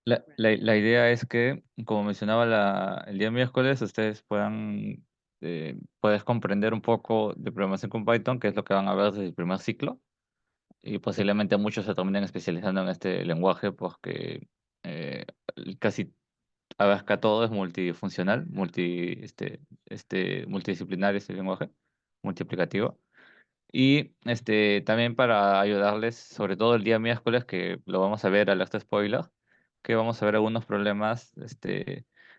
La idea es que, como mencionaba el día miércoles, ustedes puedes comprender un poco de programación con Python, que es lo que van a ver desde el primer ciclo, y posiblemente muchos se terminen especializando en este lenguaje, porque eh, casi Abarca todo, es multifuncional, multidisciplinar este lenguaje, multiplicativo. Y también para ayudarles, sobre todo el día miércoles, que lo vamos a ver, alerta spoiler, que vamos a ver algunos problemas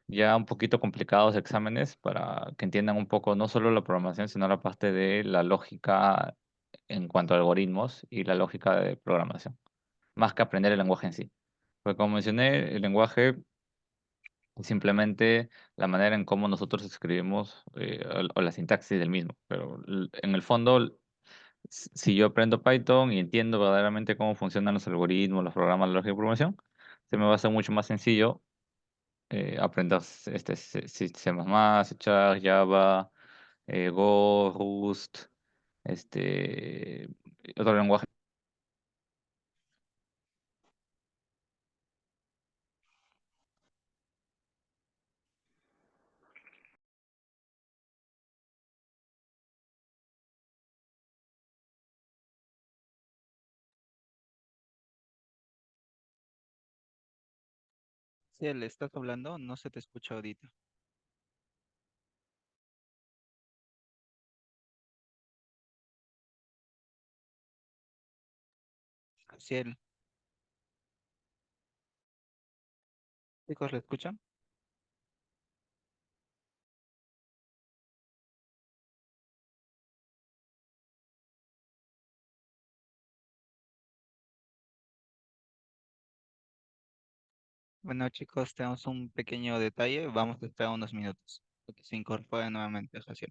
ya un poquito complicados de exámenes para que entiendan un poco no solo la programación, sino la parte de la lógica en cuanto a algoritmos y la lógica de programación, más que aprender el lenguaje en sí. Porque como mencioné, el lenguaje simplemente la manera en cómo nosotros escribimos o la sintaxis del mismo. Pero en el fondo, si yo aprendo Python y entiendo verdaderamente cómo funcionan los algoritmos, los programas, la lógica de programación, se me va a hacer mucho más sencillo aprender C++, C Sharp, Java, Go, Rust, este, otro lenguaje. Si le estás hablando, no se te escucha ahorita. Ciel, chicos, ¿le escuchan? Bueno, chicos, tenemos un pequeño detalle. Vamos a esperar unos minutos. Porque se incorpora nuevamente Jaciel.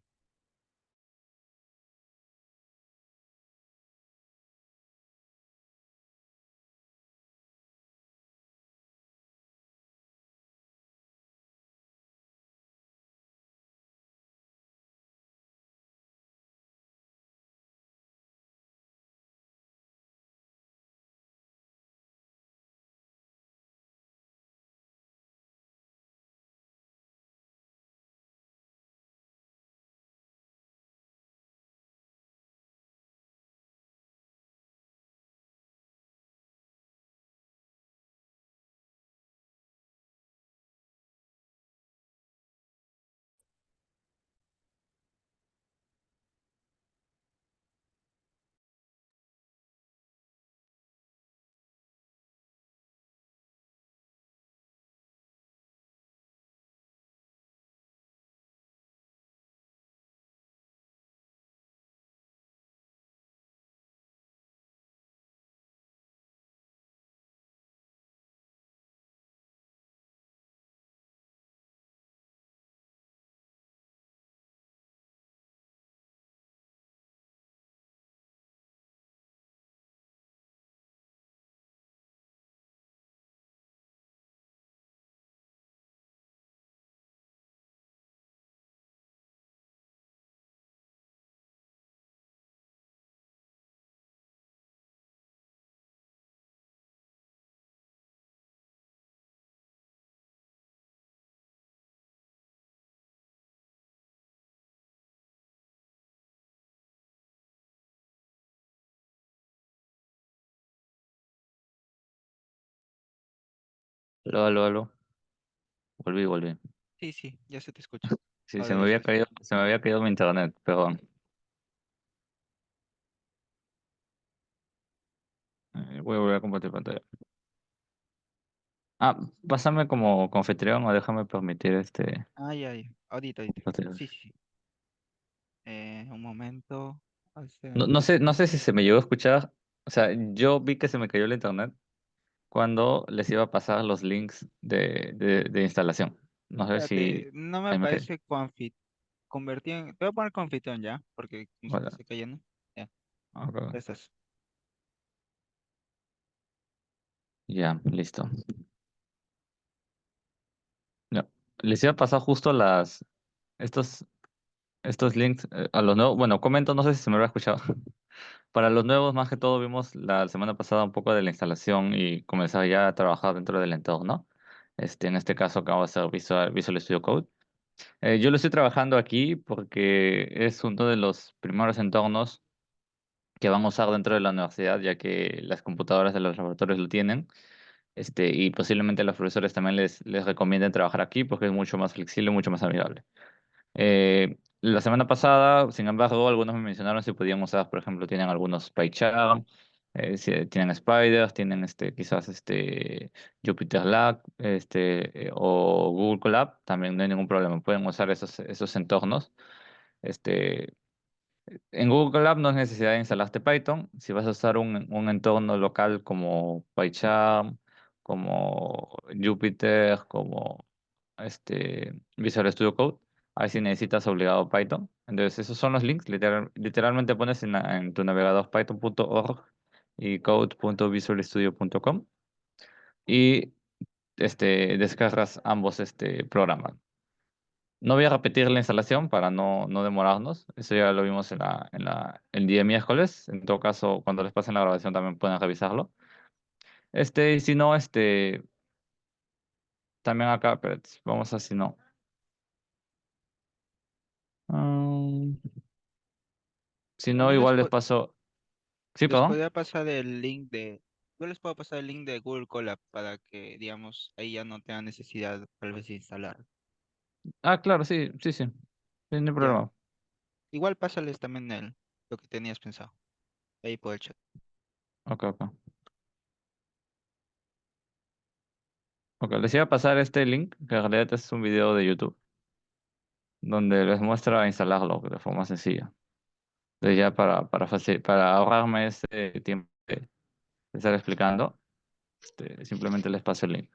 Aló, aló, aló. Volví. Sí, sí, ya se te escucha. Sí, Ahora dices. se me había caído mi internet, perdón. Voy a volver a compartir pantalla. Ah, pásame como confitrión o déjame permitir Ah, ya, ya. Ahorita. compartir. Sí, sí, sí. Un momento. No sé si se me llegó a escuchar. O sea, yo vi que se me cayó el internet cuando les iba a pasar los links de instalación. No sé si Espérate, no me ahí me quedé. parece convertí en. Te voy a poner confitrión ya, porque como se te Bueno, está cayendo. Ya, ok. ya estás. Ya, listo. Ya. Les iba a pasar justo estos, estos links a los nuevos. Bueno, comento, no sé si se me habrá escuchado. Para los nuevos, más que todo, vimos la semana pasada un poco de la instalación y comenzar ya a trabajar dentro del entorno. En este caso, acabo de hacer Visual Studio Code. Yo lo estoy trabajando aquí porque es uno de los primeros entornos que van a usar dentro de la universidad, ya que las computadoras de los laboratorios lo tienen. Y posiblemente los profesores también les recomienden trabajar aquí porque es mucho más flexible, mucho más amigable. La semana pasada, sin embargo, algunos me mencionaron si podían usar, por ejemplo, tienen algunos PyCharm, si tienen Spider, tienen quizás JupyterLab, o Google Colab, también no hay ningún problema, pueden usar esos entornos. Este, en Google Colab no es necesidad de instalarte Python. Si vas a usar un entorno local como PyCharm, como Jupyter, como Visual Studio Code, ahí sí necesitas obligado Python. Entonces, esos son los links. Literalmente pones en tu navegador python.org y code.visualstudio.com y descargas ambos programas. No voy a repetir la instalación para no demorarnos. Eso ya lo vimos el día miércoles. En todo caso, cuando les pasen la grabación también pueden revisarlo. Y si no, también acá, pero vamos a si no. Mm, si no, Yo les, igual les po- paso. Sí, les perdón. podría pasar el link yo les puedo pasar el link de Google Colab para que, digamos, ahí ya no tengan necesidad tal vez de instalar. Ah, claro, sí, sí, sí. Sí, no hay Ya. problema. Igual pásales también lo que tenías pensado, ahí por el chat. Ok, ok. Ok, les iba a pasar este link, que en realidad es un video de YouTube, donde les muestra instalarlo de forma sencilla. Entonces ya para ahorrarme ese tiempo de estar explicando, simplemente les paso el link.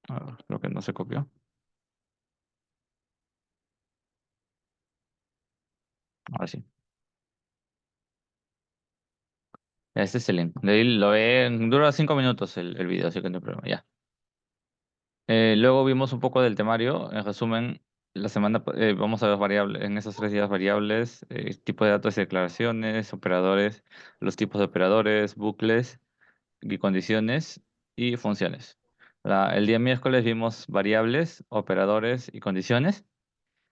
A ver, creo que no se copió. Ahora sí. Este es el link. De ahí lo ve, dura 5 minutos el video, así que no hay problema. Ya. Luego vimos un poco del temario. En resumen, vamos a ver variables, en esos 3 días variables, tipo de datos y declaraciones, operadores, los tipos de operadores, bucles y condiciones y funciones. El día miércoles vimos variables, operadores y condiciones.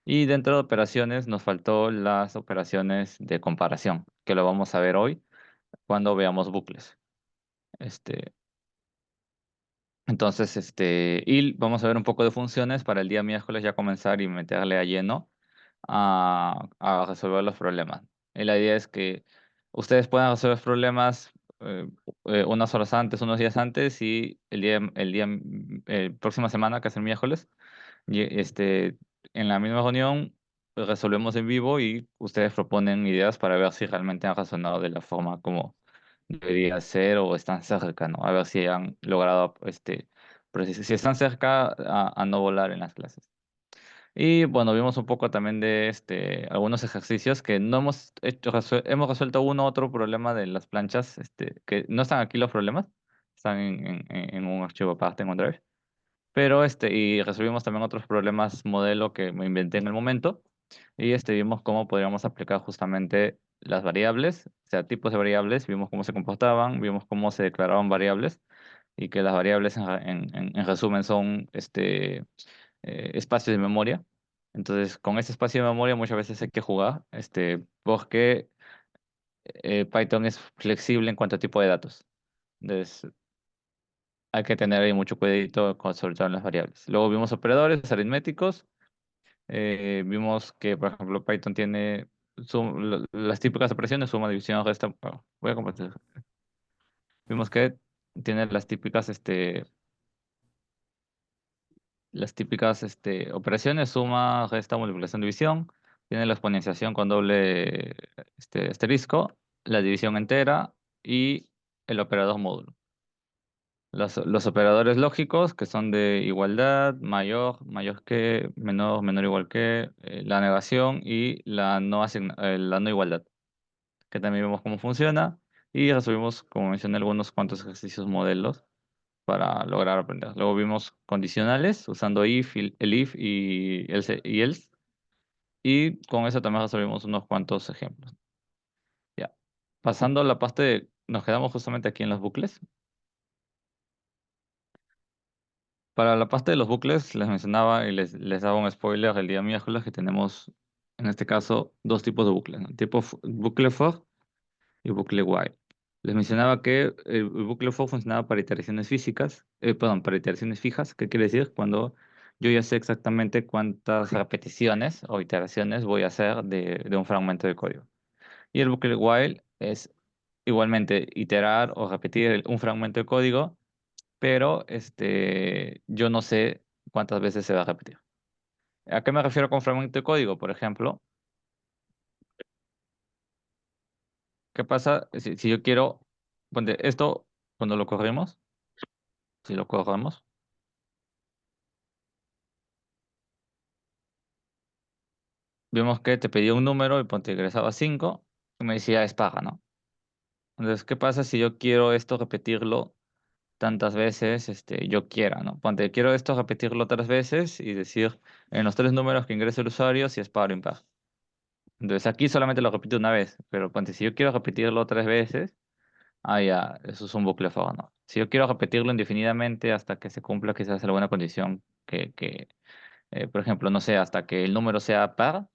Y dentro de operaciones nos faltó las operaciones de comparación, que lo vamos a ver hoy cuando veamos bucles. Este, y vamos a ver un poco de funciones para el día miércoles ya comenzar y meterle a lleno a resolver los problemas. Y la idea es que ustedes puedan resolver problemas unas horas antes, unos días antes y próxima semana, que es el miércoles, en la misma reunión resolvemos en vivo y ustedes proponen ideas para ver si realmente han razonado de la forma como debería ser o están cerca, ¿no? A ver si han logrado, si están cerca a no volar en las clases. Y bueno, vimos un poco también de algunos ejercicios que no hemos hecho, hemos resuelto uno otro problema de las planchas, que no están aquí los problemas, están en un archivo aparte en OneDrive. Pero y resolvimos también otros problemas modelo que me inventé en el momento. Y vimos cómo podríamos aplicar justamente las variables, o sea, tipos de variables, vimos cómo se comportaban, vimos cómo se declaraban variables, y que las variables en resumen son espacios de memoria. Entonces, con ese espacio de memoria muchas veces hay que jugar, porque Python es flexible en cuanto a tipo de datos. Entonces, hay que tener ahí mucho cuidadito sobre todo en las variables. Luego vimos operadores aritméticos. Vimos que, por ejemplo, Python tiene las típicas operaciones, suma, división, resta. Bueno, voy a compartir. Vimos que tiene las típicas operaciones, suma, resta, multiplicación, división. Tiene la exponenciación con doble asterisco, la división entera y el operador módulo. Los operadores lógicos, que son de igualdad, mayor, mayor que, menor, menor igual que, la negación y la no igualdad, que también vemos cómo funciona y resolvimos, como mencioné, algunos cuantos ejercicios modelos para lograr aprender. Luego vimos condicionales usando if, el if y else. Y con eso también resolvimos unos cuantos ejemplos. Ya. Pasando a la parte nos quedamos justamente aquí en los bucles. Para la parte de los bucles, les mencionaba y les daba un spoiler el día miércoles que tenemos, en este caso, dos tipos de bucles, ¿no? Bucle for y bucle while. Les mencionaba que el bucle for funcionaba para iteraciones físicas, perdón, para iteraciones fijas. ¿Qué quiere decir? Cuando yo ya sé exactamente cuántas repeticiones o iteraciones voy a hacer de un fragmento de código. Y el bucle while es igualmente iterar o repetir un fragmento de código, pero yo no sé cuántas veces se va a repetir. ¿A qué me refiero con fragmento de código? Por ejemplo, ¿qué pasa si yo quiero, ponte, esto cuando lo corremos, si lo corremos, vimos que te pedía un número y ponte ingresaba 5 y me decía es paga, ¿no? Entonces, ¿qué pasa si yo quiero esto repetirlo tantas veces yo quiera, ¿no? Ponte, quiero esto repetirlo 3 veces y decir en los 3 números que ingrese el usuario si es par o impar. Entonces aquí solamente lo repito una vez, pero ponte, si yo quiero repetirlo 3 veces, ya, eso es un bucle for, ¿no? Si yo quiero repetirlo indefinidamente hasta que se cumpla quizás alguna condición por ejemplo, no sé, hasta que el número sea par,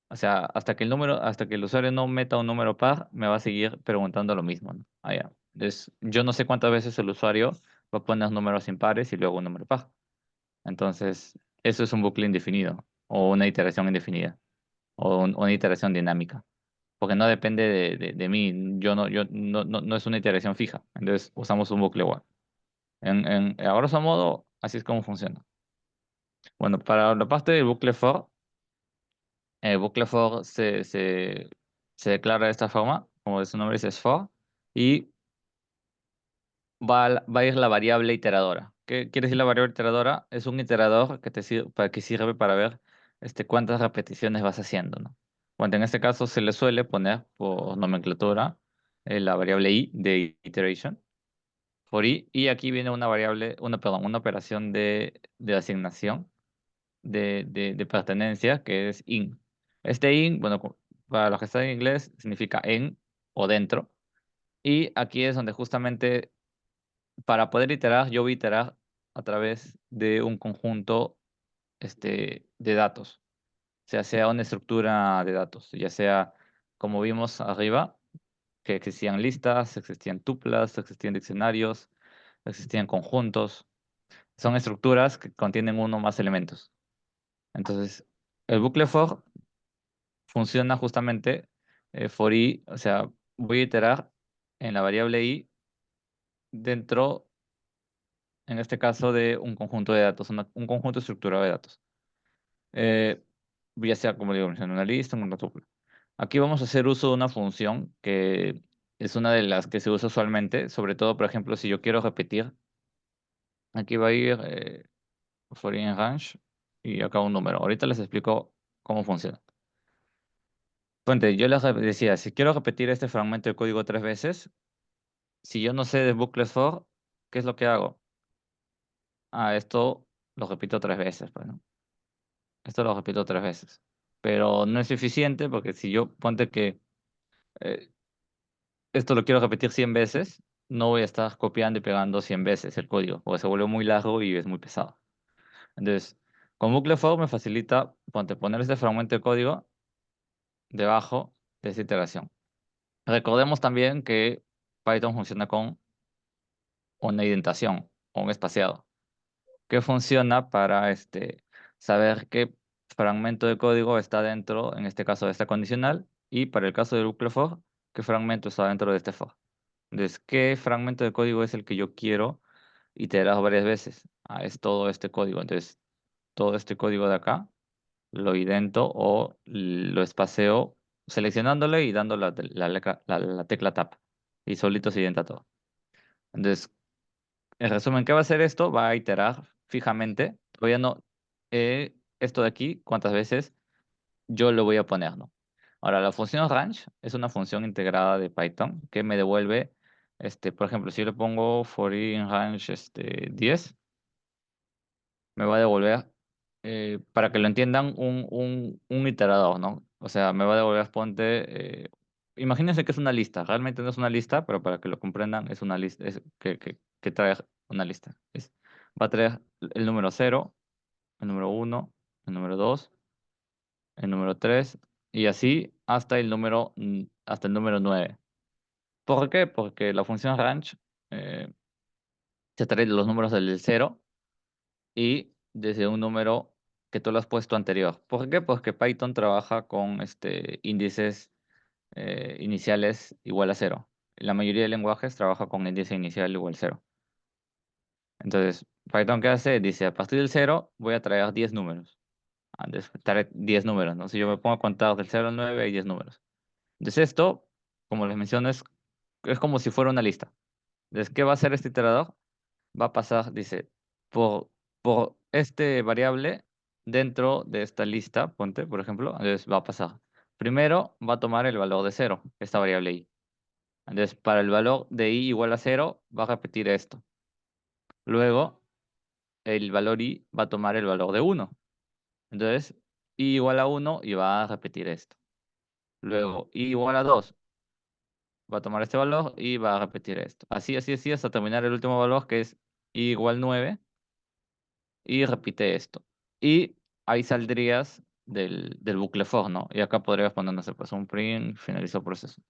o sea, hasta que el usuario no meta un número par, me va a seguir preguntando lo mismo, ¿no? Ya. Entonces, yo no sé cuántas veces el usuario va a poner números impares y luego un número par. Entonces, eso es un bucle indefinido, o una iteración indefinida, o una iteración dinámica. Porque no depende de mí, no es una iteración fija. Entonces, usamos un bucle while. A grosso modo, así es como funciona. Bueno, para la parte del bucle for, el bucle for se declara de esta forma, como su nombre dice, es for, y va a ir la variable iteradora. ¿Qué quiere decir la variable iteradora? Es un iterador que sirve para ver cuántas repeticiones vas haciendo, ¿no? Bueno, en este caso se le suele poner por nomenclatura la variable i de iteration, for i, y aquí viene una variable, perdón, una operación de asignación de pertenencia que es in. Este in, bueno, para los que están en inglés, significa en o dentro. Y aquí es donde justamente para poder iterar, yo voy a iterar a través de un conjunto de datos, sea una estructura de datos, ya sea como vimos arriba, que existían listas, existían tuplas, existían diccionarios, existían conjuntos. Son estructuras que contienen uno o más elementos. Entonces, el bucle for funciona justamente for i, o sea, voy a iterar en la variable i dentro, en este caso, de un conjunto de datos, un conjunto estructurado de datos. Eh, ya sea, como digo, en una lista, en una tupla. Aquí vamos a hacer uso de una función que es una de las que se usa usualmente, sobre todo, por ejemplo, si yo quiero repetir, aquí va a ir for i en range y acá un número. Ahorita les explico cómo funciona. Ponte, yo les decía, si quiero repetir este fragmento de código 3 veces, si yo no sé de bucles for, ¿qué es lo que hago? Esto lo repito 3 veces, pues, ¿no? Esto lo repito 3 veces. Pero no es suficiente porque si yo ponte que eh, esto lo quiero repetir 100 veces, no voy a estar copiando y pegando 100 veces el código, porque se vuelve muy largo y es muy pesado. Entonces, con bucle for me facilita, ponte, poner este fragmento de código debajo de esa iteración. Recordemos también que Python funciona con una indentación o un espaciado, que funciona para saber qué fragmento de código está dentro, en este caso de esta condicional, y para el caso del bucle for, qué fragmento está dentro de este for. Entonces, ¿qué fragmento de código es el que yo quiero iterar varias veces? Es todo este código. Entonces, todo este código de acá lo idento o lo espaceo seleccionándole y dando la tecla tab. Y solito se identa todo. Entonces, en resumen, ¿qué va a hacer esto? Va a iterar fijamente. Todavía no. Esto de aquí, ¿cuántas veces yo lo voy a poner, ¿no? Ahora, la función range es una función integrada de Python que me devuelve, por ejemplo, si yo le pongo for i in range 10, me va a devolver para que lo entiendan, un iterador, ¿no? O sea, me va a devolver, ponte, imagínense que es una lista, realmente no es una lista, pero para que lo comprendan, es una lista, que trae una lista. Va a traer el número cero, el número uno, el número 2, el número 3 y así hasta el número 9. ¿Por qué? Porque la función range eh, te trae los números del cero y desde un número que tú lo has puesto anterior. ¿Por qué? Porque Python trabaja con índices iniciales igual a cero. La mayoría de lenguajes trabaja con índice inicial igual a cero. Entonces, Python, ¿qué hace? Dice, a partir del cero voy a traer 10 números. Trae 10 números, ¿no? Si yo me pongo a contar del cero al 9 hay 10 números. Entonces esto, como les menciono, es como si fuera una lista. Entonces, ¿qué va a hacer este iterador? Va a pasar, dice, por, por este variable dentro de esta lista, ponte, por ejemplo, entonces va a pasar. Primero va a tomar el valor de cero, esta variable i. Entonces, para el valor de i igual a cero, va a repetir esto. Luego, el valor i va a tomar el valor de uno. Entonces, i igual a uno y va a repetir esto. Luego, i igual a 2 va a tomar este valor y va a repetir esto. Así, así, así, hasta terminar el último valor, que es i igual 9 y repite esto. Y ahí saldrías del bucle for, ¿no? Y acá podrías poner, no sé, pues un print, finalizó proceso.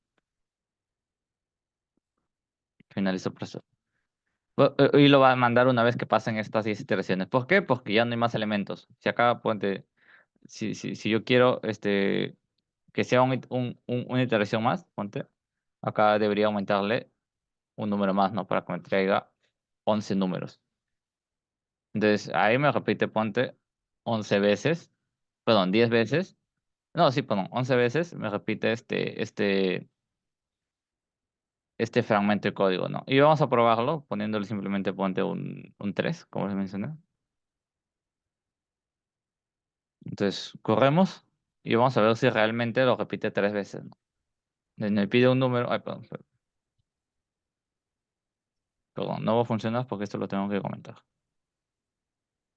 Y lo va a mandar una vez que pasen estas 10 iteraciones. ¿Por qué? Porque ya no hay más elementos. Si acá, ponte, si yo quiero que sea una iteración más, ponte, acá debería aumentarle un número más, ¿no? Para que me traiga 11 números. Entonces, ahí me repite, ponte, 11 veces, perdón, 10 veces. No, sí, perdón, 11 veces me repite este fragmento de código, ¿no? Y vamos a probarlo poniéndole simplemente ponte un 3 como les mencioné. Entonces, corremos y vamos a ver si realmente lo repite 3 veces, ¿no? Me pide un número, ay, perdón, perdón, no va a funcionar porque esto lo tengo que comentar.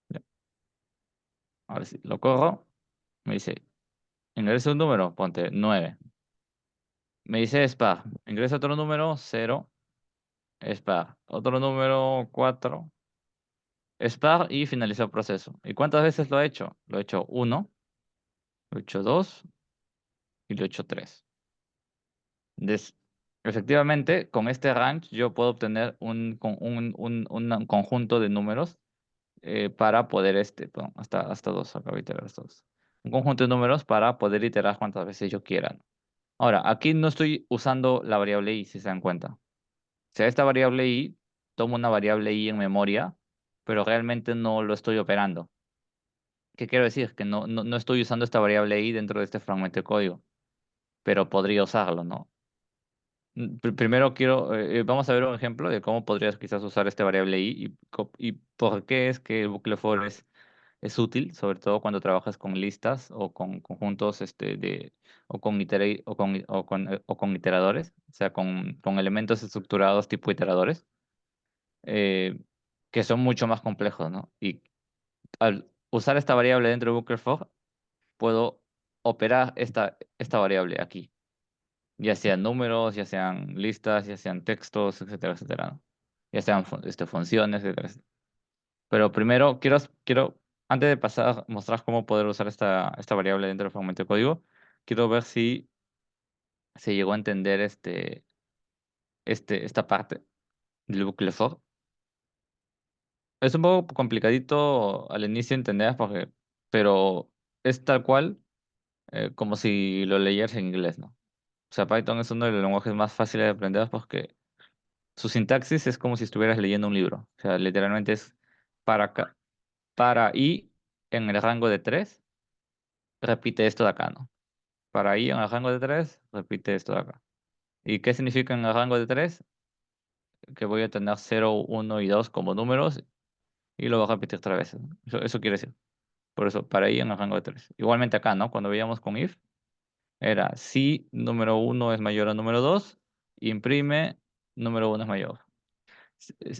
Ya, ahora sí, lo corro, me dice, ingresa un número, ponte 9. Me dice SPAR, ingresa otro número, 0, SPAR, otro número, 4, SPAR y finaliza el proceso. ¿Y cuántas veces lo he hecho? Lo he hecho 1, lo he hecho 2 y lo he hecho 3. Efectivamente, con este range yo puedo obtener un conjunto de números para poder, perdón, hasta 2, acabo de iterar hasta 2. Un conjunto de números para poder iterar cuantas veces yo quiera. Ahora, aquí no estoy usando la variable i, si se dan cuenta. O sea, esta variable i, tomo una variable i en memoria, pero realmente no lo estoy operando. ¿Qué quiero decir? Que no estoy usando esta variable i dentro de este fragmento de código, pero podría usarlo, ¿no? Primero vamos a ver un ejemplo de cómo podrías quizás usar esta variable i y por qué es que el bucle for es útil, sobre todo cuando trabajas con listas o con conjuntos o con iteradores, o sea, con elementos estructurados tipo iteradores, eh, que son mucho más complejos, ¿no? Y al usar esta variable dentro de bucle for, puedo operar esta variable aquí, ya sean números, ya sean listas, ya sean textos, etcétera, etcétera, ¿no? Ya sean funciones, etcétera, etcétera. Pero primero antes de pasar a mostrar cómo poder usar esta variable dentro del fragmento de código, quiero ver si se llegó a entender esta parte del bucle for. Es un poco complicadito al inicio entender, pero es tal cual como si lo leyeras en inglés, ¿no? O sea, Python es uno de los lenguajes más fáciles de aprender porque su sintaxis es como si estuvieras leyendo un libro. O sea, literalmente es para, para i en el rango de 3 repite esto de acá, ¿no? Para i en el rango de 3 repite esto de acá. ¿Y qué significa en el rango de 3? Que voy a tener cero, uno y 2 como números y lo voy a repetir 3 veces, ¿no? Eso quiere decir. Por eso, para i en el rango de 3. Igualmente acá, ¿no? Cuando veíamos con if, era si número uno es mayor a número 2 imprime número uno es mayor.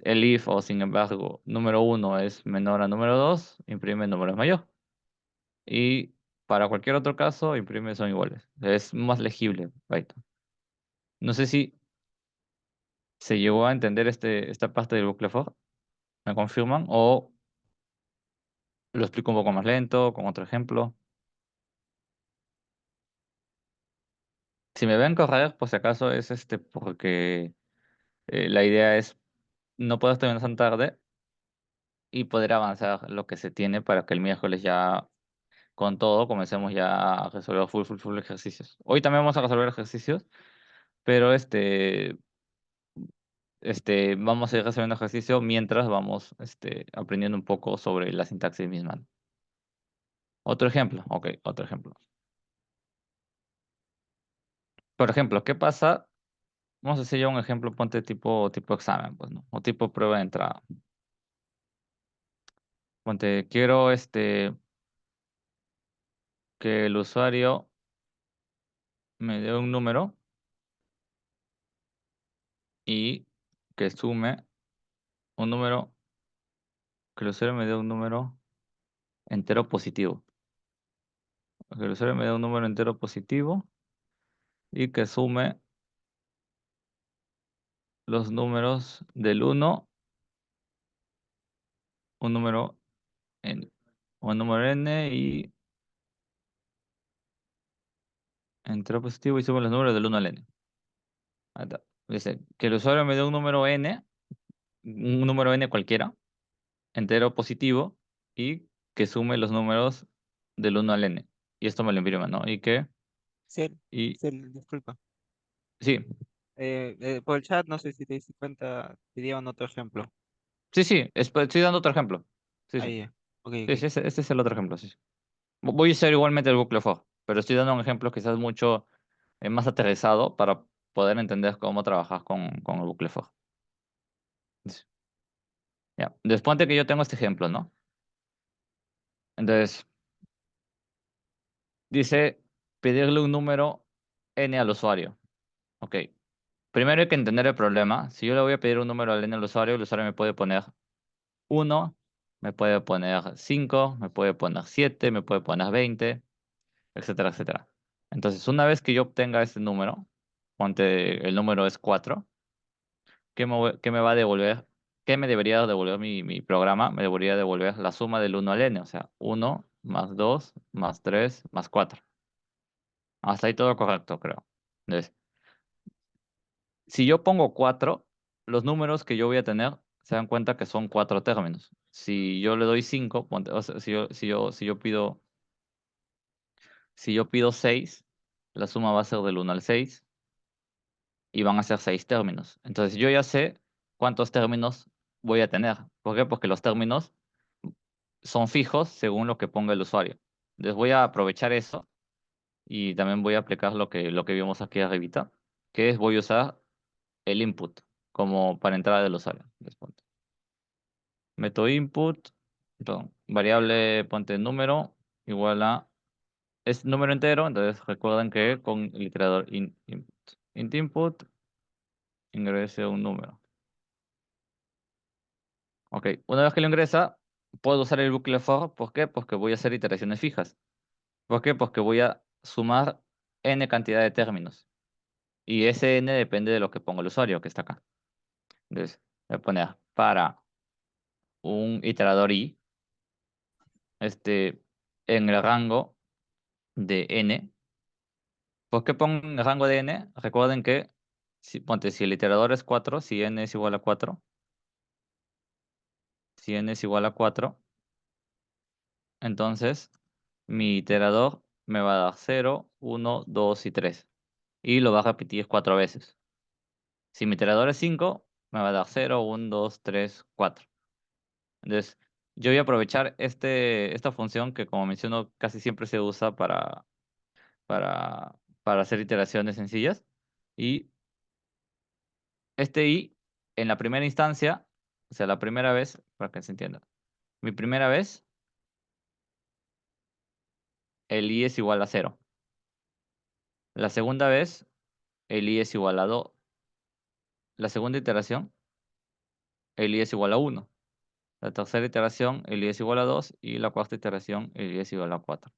El if o sin embargo número uno es menor a número 2 imprime número es mayor. Y para cualquier otro caso, imprime son iguales. Es más legible Python. No sé si se llegó a entender esta parte del bucle for. ¿Me confirman? O lo explico un poco más lento, con otro ejemplo. Si me ven correr, por si acaso, es porque la idea es no poder terminar tan tarde y poder avanzar lo que se tiene para que el miércoles ya con todo comencemos ya a resolver full ejercicios. Hoy también vamos a resolver ejercicios, pero vamos a ir resolviendo ejercicio mientras vamos aprendiendo un poco sobre la sintaxis misma. Otro ejemplo, ok, otro ejemplo. Por ejemplo, ¿qué pasa? Vamos a hacer ya un ejemplo, ponte tipo examen, pues, ¿no? O tipo prueba de entrada. Ponte, quiero que el usuario me dé un número y que sume un número, que el usuario me dé un número entero positivo. Que el usuario me dé un número entero positivo y que sume los números del uno, un número n, un número n y entero positivo y sume los números del uno al n. Ahí está. Dice que el usuario me dé un número n cualquiera, entero positivo y que sume los números del uno al n. Y esto me lo imprima, ¿no? Sí, Y sí, disculpa. sí, Por el chat, no sé si te diste cuenta, te dieron otro ejemplo. sí, estoy dando otro ejemplo. Sí, sí. Ahí, ok, Sí, ok. sí, ese es el otro ejemplo, sí, sí. Voy a usar igualmente el bucle for, pero estoy dando un ejemplo quizás mucho más aterrizado para poder entender cómo trabajas con el bucle for. Sí. Ya. Después de que yo tengo este ejemplo, ¿no? Entonces, dice pedirle un número n al usuario. Ok. Primero hay que entender el problema. Si yo le voy a pedir un número al n al usuario, el usuario me puede poner uno, me puede poner 5, me puede poner 7, me puede poner 20, etcétera, etcétera. Entonces, una vez que yo obtenga ese número, ponte el número es 4, ¿qué me va a devolver? ¿Qué me debería devolver mi programa? Me debería devolver la suma del uno al n, o sea, uno más 2 más 3 más 4. Hasta ahí todo correcto, creo. Entonces, si yo pongo 4, los números que yo voy a tener se dan cuenta que son 4 términos. Si yo le doy 5, o sea, si yo pido 6, la suma va a ser del uno al 6 y van a ser 6 términos. Entonces yo ya sé cuántos términos voy a tener. ¿Por qué? Porque los términos son fijos según lo que ponga el usuario. Entonces voy a aprovechar eso y también voy a aplicar lo que vimos aquí arribita, que es voy a usar el input como para entrada del usuario. Después. Método input, perdón, variable ponte número igual a, es número entero, entonces recuerden que con el iterador input. Int input ingrese un número. Ok, una vez que lo ingresa, puedo usar el bucle for. ¿Por qué? Porque voy a hacer iteraciones fijas. ¿Por qué? Porque voy a sumar n cantidad de términos. Y ese n depende de lo que ponga el usuario que está acá. Entonces, voy a poner para un iterador i, en el rango de n. ¿Por qué pongo en el rango de n? Recuerden que, si el iterador es 4, si n es igual a 4, si n es igual a 4, entonces mi iterador me va a dar 0, 1, 2 y 3. Y lo va a repetir 4 veces. Si mi iterador es 5, me va a dar 0, 1, 2, 3, 4. Entonces, yo voy a aprovechar esta función que, como menciono, casi siempre se usa para, para hacer iteraciones sencillas. Y este i, en la primera instancia, o sea, la primera vez, para que se entienda, mi primera vez, el i es igual a 0. La segunda vez, el i es igual a 2. La segunda iteración, el i es igual a 1. La tercera iteración, el i es igual a 2, y la cuarta iteración, el i es igual a 4.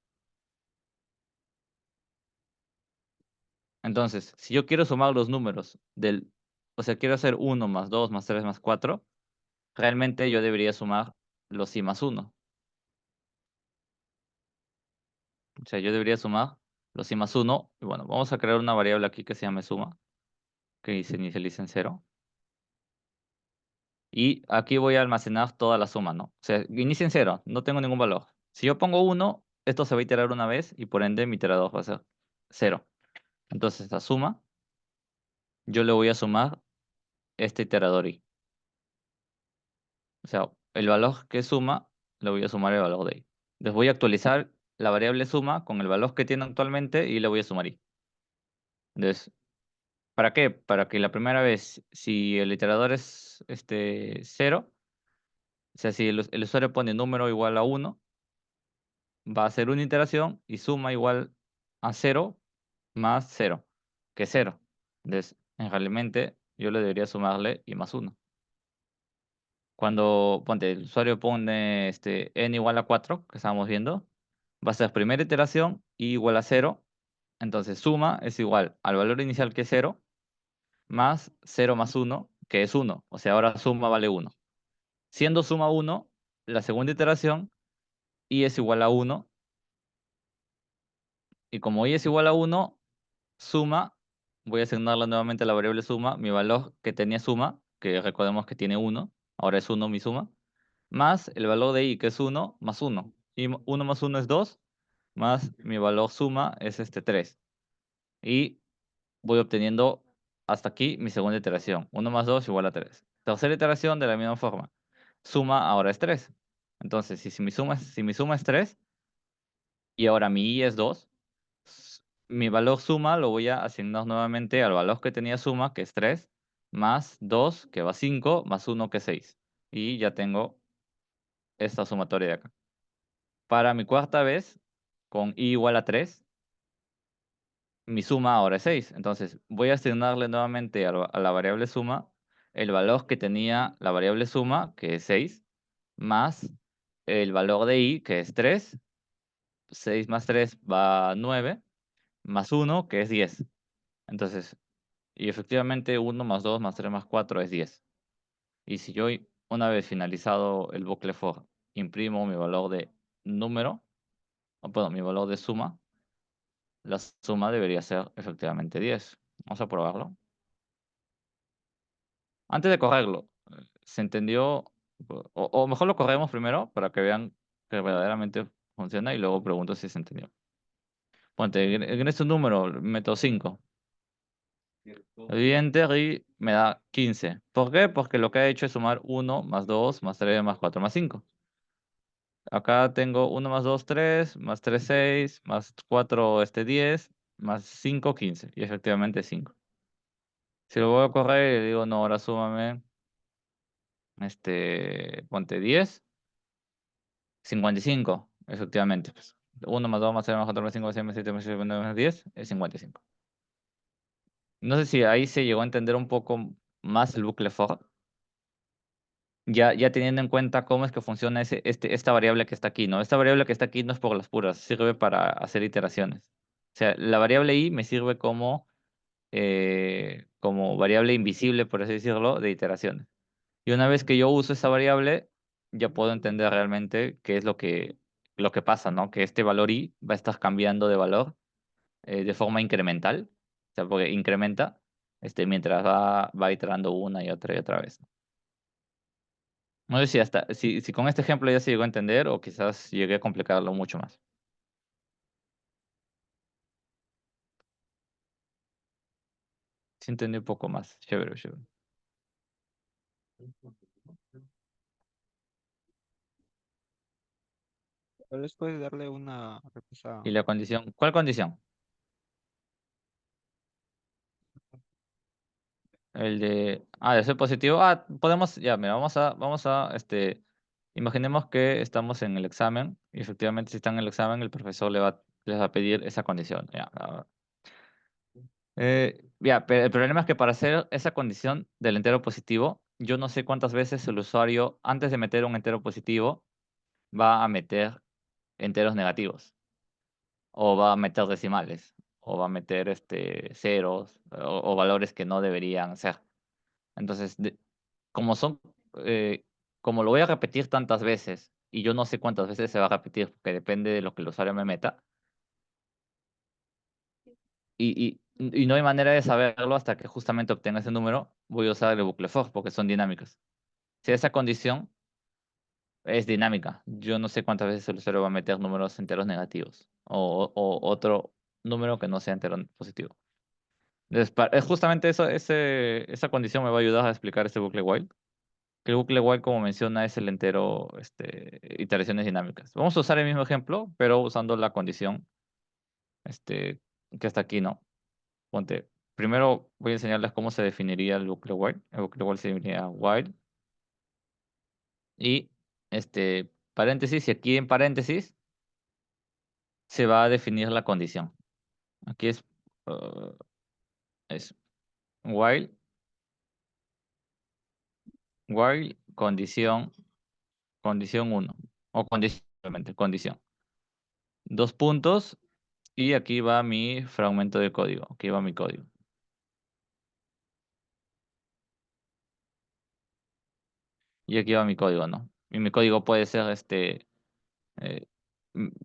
Entonces, si yo quiero sumar los números o sea, quiero hacer 1 más 2 más 3 más 4, realmente yo debería sumar los i más 1. O sea, yo debería sumar los i más 1. Y bueno, vamos a crear una variable aquí que se llame suma, que se inicializa en 0. Y aquí voy a almacenar toda la suma, ¿no? O sea, inicia en 0, no tengo ningún valor. Si yo pongo 1, esto se va a iterar una vez y por ende mi iterador va a ser 0. Entonces, la suma, yo le voy a sumar este iterador i. O sea, el valor que suma, le voy a sumar el valor de i. Les voy a actualizar la variable suma con el valor que tiene actualmente y le voy a sumar i. Entonces, ¿para qué? Para que la primera vez, si el iterador es 0, o sea, si el usuario pone número igual a 1, va a hacer una iteración y suma igual a 0 más 0, que es 0. Entonces, realmente yo le debería sumarle i más 1. Cuando, ponte, el usuario pone n igual a 4, que estábamos viendo, va a ser primera iteración i igual a 0. Entonces, suma es igual al valor inicial, que es 0, más 0 más 1, que es 1. O sea, ahora suma vale 1. Siendo suma 1, la segunda iteración, i es igual a 1. Y como i es igual a 1, suma, voy a asignarle nuevamente a la variable suma, mi valor que tenía suma, que recordemos que tiene 1, ahora es 1 mi suma, más el valor de i, que es 1, más 1. Y 1 más 1 es 2, más mi valor suma es 3. Y voy obteniendo hasta aquí mi segunda iteración. 1 más 2 igual a 3. Tercera iteración de la misma forma. Suma ahora es 3. Entonces, si mi suma es 3 y ahora mi i es 2, mi valor suma lo voy a asignar nuevamente al valor que tenía suma, que es 3, más 2, que va a 5, más 1, que es 6. Y ya tengo esta sumatoria de acá. Para mi cuarta vez, con i igual a 3, mi suma ahora es 6. Entonces, voy a asignarle nuevamente a la variable suma el valor que tenía la variable suma, que es 6, más el valor de i, que es 3. 6 más 3 va a 9, más 1, que es 10. Entonces, y efectivamente 1 más 2 más 3 más 4 es 10. Y si yo, una vez finalizado el bucle for, imprimo mi valor de número, o perdón, mi valor de suma, la suma debería ser efectivamente 10. Vamos a probarlo. Antes de correrlo, ¿se entendió? O mejor lo corremos primero para que vean que verdaderamente funciona y luego pregunto si se entendió. Ponte, en este número meto 5. Le doy enter y me da 15. ¿Por qué? Porque lo que ha hecho es sumar 1 más 2 más 3 más 4 más 5. Acá tengo 1 más 2 3, más 3 6, más 4 10, más 5 15. Y efectivamente 5. Si lo voy a correr y digo, no, ahora súmame, ponte 10, 55, efectivamente. Pues. 1 más 2 más 3 más 4 más 5 más 6 más 7 más 8 más 9 más 10 es 55. No sé si ahí se llegó a entender un poco más el bucle for. Ya teniendo en cuenta cómo es que funciona esta variable que está aquí, ¿no? Esta variable que está aquí no es por las puras, sirve para hacer iteraciones. O sea, la variable i me sirve como variable invisible, por así decirlo, de iteraciones. Y una vez que yo uso esa variable, ya puedo entender realmente qué es lo que pasa, ¿no? Que este valor i va a estar cambiando de valor de forma incremental, o sea, porque incrementa mientras va iterando una y otra vez. No sé si con este ejemplo ya se llegó a entender o quizás llegué a complicarlo mucho más. Sí entendí un poco más. Chévere, chévere. Tal vez puedes darle una repasada. ¿Y la condición? ¿Cuál condición? De ser positivo. Podemos, ya, mira, imaginemos que estamos en el examen y efectivamente si están en el examen el profesor les va a pedir esa condición. Ya, ya, pero el problema es que para hacer esa condición del entero positivo yo no sé cuántas veces el usuario, antes de meter un entero positivo, va a meter enteros negativos, o va a meter decimales, o va a meter ceros, o valores que no deberían ser. Entonces, como son, eh, como lo voy a repetir tantas veces, y yo no sé cuántas veces se va a repetir, porque depende de lo que el usuario me meta, y no hay manera de saberlo hasta que justamente obtenga ese número, voy a usar el bucle for, porque son dinámicas. Si esa condición es dinámica, yo no sé cuántas veces el usuario va a meter números enteros negativos, o otro número que no sea entero positivo. Entonces, es justamente eso, esa condición me va a ayudar a explicar este bucle while. Que el bucle while, como menciona, es el entero, iteraciones dinámicas. Vamos a usar el mismo ejemplo, pero usando la condición, este, que está aquí, ¿no? Ponte, primero voy a enseñarles cómo se definiría el bucle while. El bucle while se definiría while y, paréntesis, y aquí en paréntesis se va a definir la condición. Aquí uh, es while, while condición uno o condición, simplemente, condición. Dos puntos, y aquí va mi fragmento de código. Aquí va mi código. Y aquí va mi código, ¿no? Y mi código puede ser eh,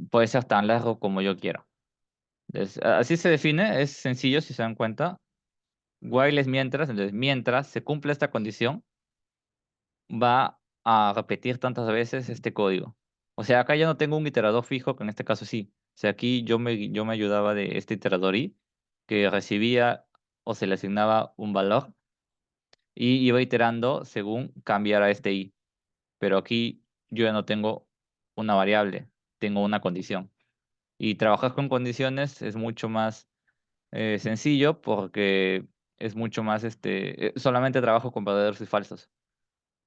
puede ser tan largo como yo quiera. Entonces, así se define, es sencillo si se dan cuenta. While es mientras, entonces mientras se cumple esta condición, va a repetir tantas veces este código. O sea, acá ya no tengo un iterador fijo, que en este caso sí. O sea, aquí yo me ayudaba de este iterador i, que recibía o se le asignaba un valor y iba iterando según cambiara este i. Pero aquí yo ya no tengo una variable, tengo una condición. Y trabajar con condiciones es mucho más sencillo, porque es mucho más, solamente trabajo con verdaderos y falsos.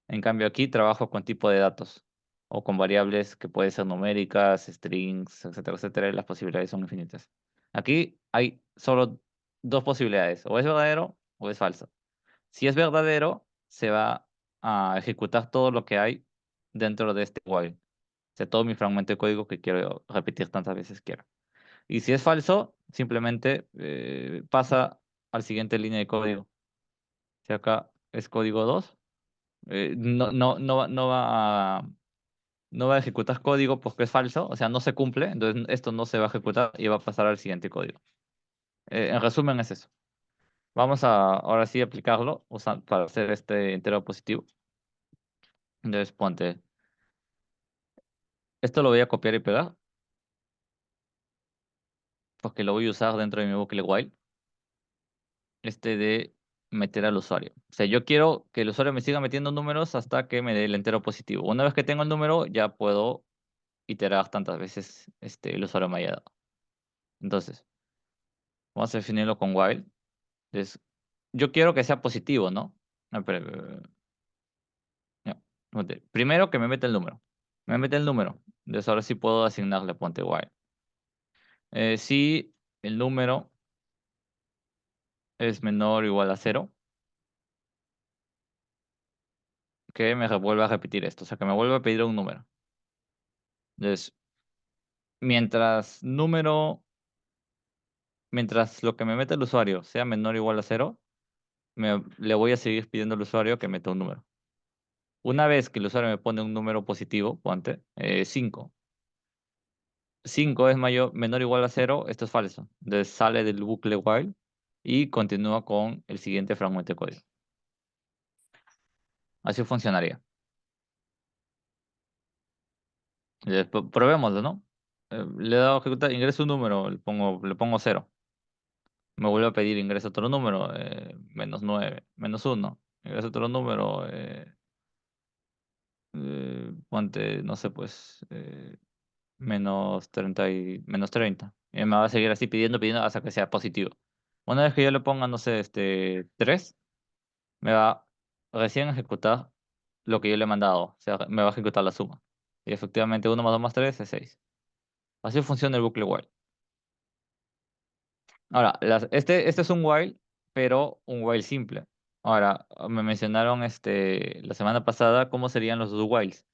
En cambio aquí trabajo con tipo de datos o con variables que pueden ser numéricas, strings, etcétera, etcétera, y las posibilidades son infinitas. Aquí hay solo dos posibilidades, o es verdadero o es falso. Si es verdadero, se va a ejecutar todo lo que hay dentro de este while. O sea, todo mi fragmento de código que quiero repetir tantas veces quiero. Y si es falso, simplemente pasa al siguiente línea de código. Si acá es código 2, no va a ejecutar código porque es falso, o sea, no se cumple, entonces esto no se va a ejecutar y va a pasar al siguiente código. En resumen es eso. Vamos a ahora sí aplicarlo para hacer este entero positivo. Entonces ponte, esto lo voy a copiar y pegar porque lo voy a usar dentro de mi bucle while, de meter al usuario. O sea, yo quiero que el usuario me siga metiendo números hasta que me dé el entero positivo. Una vez que tengo el número, ya puedo iterar tantas veces el usuario me haya dado. Entonces, vamos a definirlo con while. Entonces, yo quiero que sea positivo, ¿no? No, no, primero que me meta el número. Me mete el número. Entonces ahora sí puedo asignarle, ponte while. Si el número es menor o igual a cero, que me vuelva a repetir esto. O sea, que me vuelva a pedir un número. Entonces, mientras mientras lo que me mete el usuario sea menor o igual a cero, le voy a seguir pidiendo al usuario que meta un número. Una vez que el usuario me pone un número positivo, ponte 5. 5 es menor o igual a cero, esto es falso. Entonces sale del bucle while y continúa con el siguiente fragmento de código. Así funcionaría. Probémoslo, ¿no? Le he dado a ejecutar, ingreso un número, le pongo cero. Me vuelve a pedir ingreso otro número, -9, -1. Ingreso otro número, ponte, no sé, pues, -30. Y me va a seguir así pidiendo, pidiendo hasta que sea positivo. Una vez que yo le ponga, no sé, 3, me va recién a ejecutar lo que yo le he mandado. O sea, me va a ejecutar la suma. Y efectivamente 1 más 2 más 3 es 6. Así funciona el bucle while. Ahora, este es un while, pero un while simple. Ahora, me mencionaron la semana pasada cómo serían los do whiles.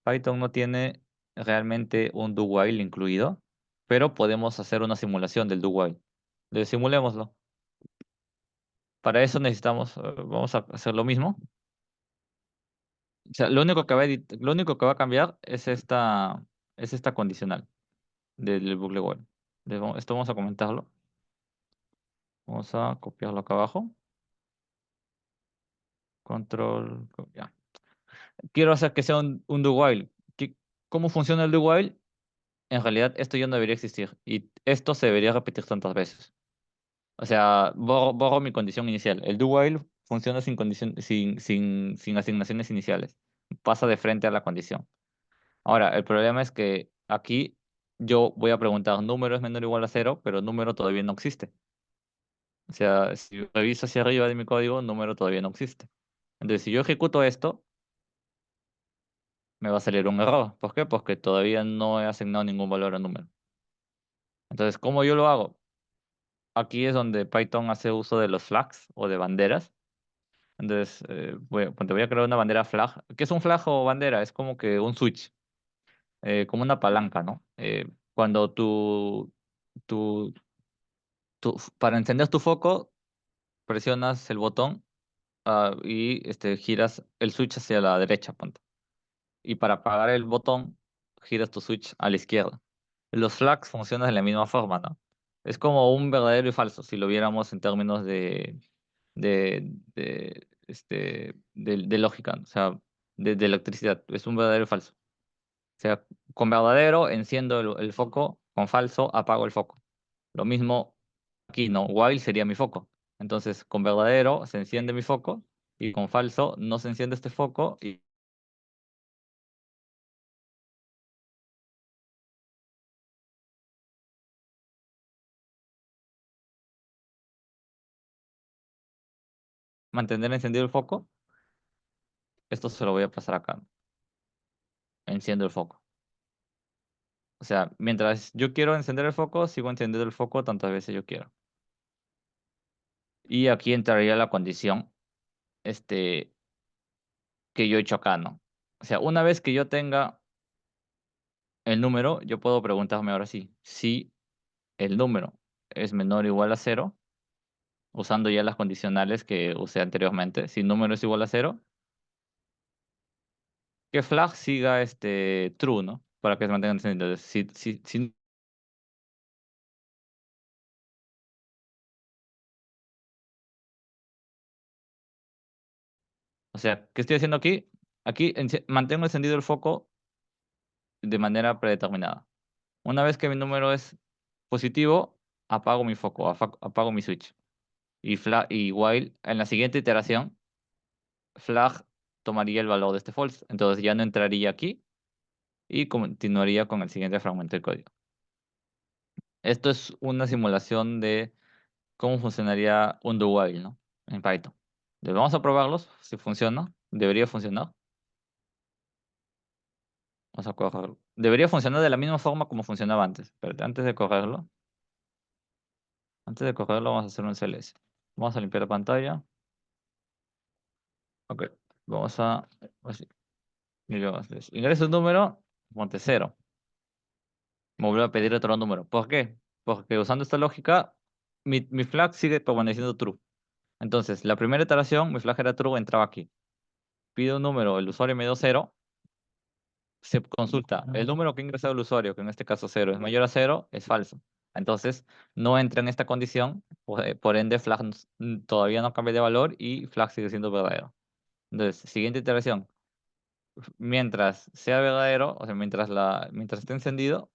Python no tiene realmente un do while incluido, pero podemos hacer una simulación del do while. Simulémoslo. Para eso necesitamos, vamos a hacer lo mismo. O sea, lo único que va a cambiar es esta condicional del bucle while. Esto vamos a comentarlo. Vamos a copiarlo acá abajo. Control, ya. Quiero hacer que sea un do while. ¿Cómo funciona el do while? En realidad esto ya no debería existir y esto se debería repetir tantas veces. O sea, borro mi condición inicial. El do while funciona sin asignaciones iniciales. Pasa de frente a la condición. Ahora, el problema es que aquí yo voy a preguntar número es menor o igual a cero, pero número todavía no existe. O sea, si reviso hacia arriba de mi código, número todavía no existe. Entonces, si yo ejecuto esto, me va a salir un error. ¿Por qué? Porque todavía no he asignado ningún valor al número. Entonces, ¿cómo yo lo hago? Aquí es donde Python hace uso de los flags o de banderas. Entonces, te voy a crear una bandera flag. ¿Qué es un flag o bandera? Es como que un switch, como una palanca, ¿no? Cuando tu, para encender tu foco, presionas el botón y giras el switch hacia la derecha, ponte. Y para apagar el botón, giras tu switch a la izquierda. Los flags funcionan de la misma forma, ¿no? Es como un verdadero y falso, si lo viéramos en términos de lógica, ¿no? O sea, de electricidad. Es un verdadero y falso. O sea, con verdadero enciendo el foco, con falso apago el foco. Lo mismo aquí, ¿no? While sería mi foco. Entonces, con verdadero se enciende mi foco y con falso no se enciende este foco. Mantener encendido el foco, esto se lo voy a pasar acá. Enciendo el foco. O sea, mientras yo quiero encender el foco, sigo encendiendo el foco tantas veces yo quiero. Y aquí entraría la condición este, que yo he hecho acá, ¿no? O sea, una vez que yo tenga el número, yo puedo preguntarme ahora sí, si el número es menor o igual a cero, usando ya las condicionales que usé anteriormente. Si el número es igual a cero, que flag siga true, ¿no? Para que se mantenga encendido. O sea, ¿qué estoy haciendo aquí? Aquí mantengo encendido el foco de manera predeterminada. Una vez que mi número es positivo, apago mi foco, apago mi switch. Y while en la siguiente iteración, flag tomaría el valor de este false. Entonces ya no entraría aquí y continuaría con el siguiente fragmento del código. Esto es una simulación de cómo funcionaría un do while, ¿no? En Python. Entonces vamos a probarlos, si funciona. Debería funcionar. Vamos a correrlo. Debería funcionar de la misma forma como funcionaba antes. Pero antes de correrlo vamos a hacer un CLS. Vamos a limpiar la pantalla. Ok. Vamos a... así, ingreso un número, ponte cero. Me vuelve a pedir otro número. ¿Por qué? Porque usando esta lógica, mi flag sigue permaneciendo true. Entonces, la primera iteración, mi flag era true, entraba aquí. Pido un número, el usuario me dio cero, se consulta. El número que ha ingresado el usuario, que en este caso cero, es mayor a cero, es falso. Entonces, no entra en esta condición, por ende, flag todavía no cambia de valor y flag sigue siendo verdadero. Entonces, siguiente iteración. Mientras sea verdadero, o sea, mientras esté encendido,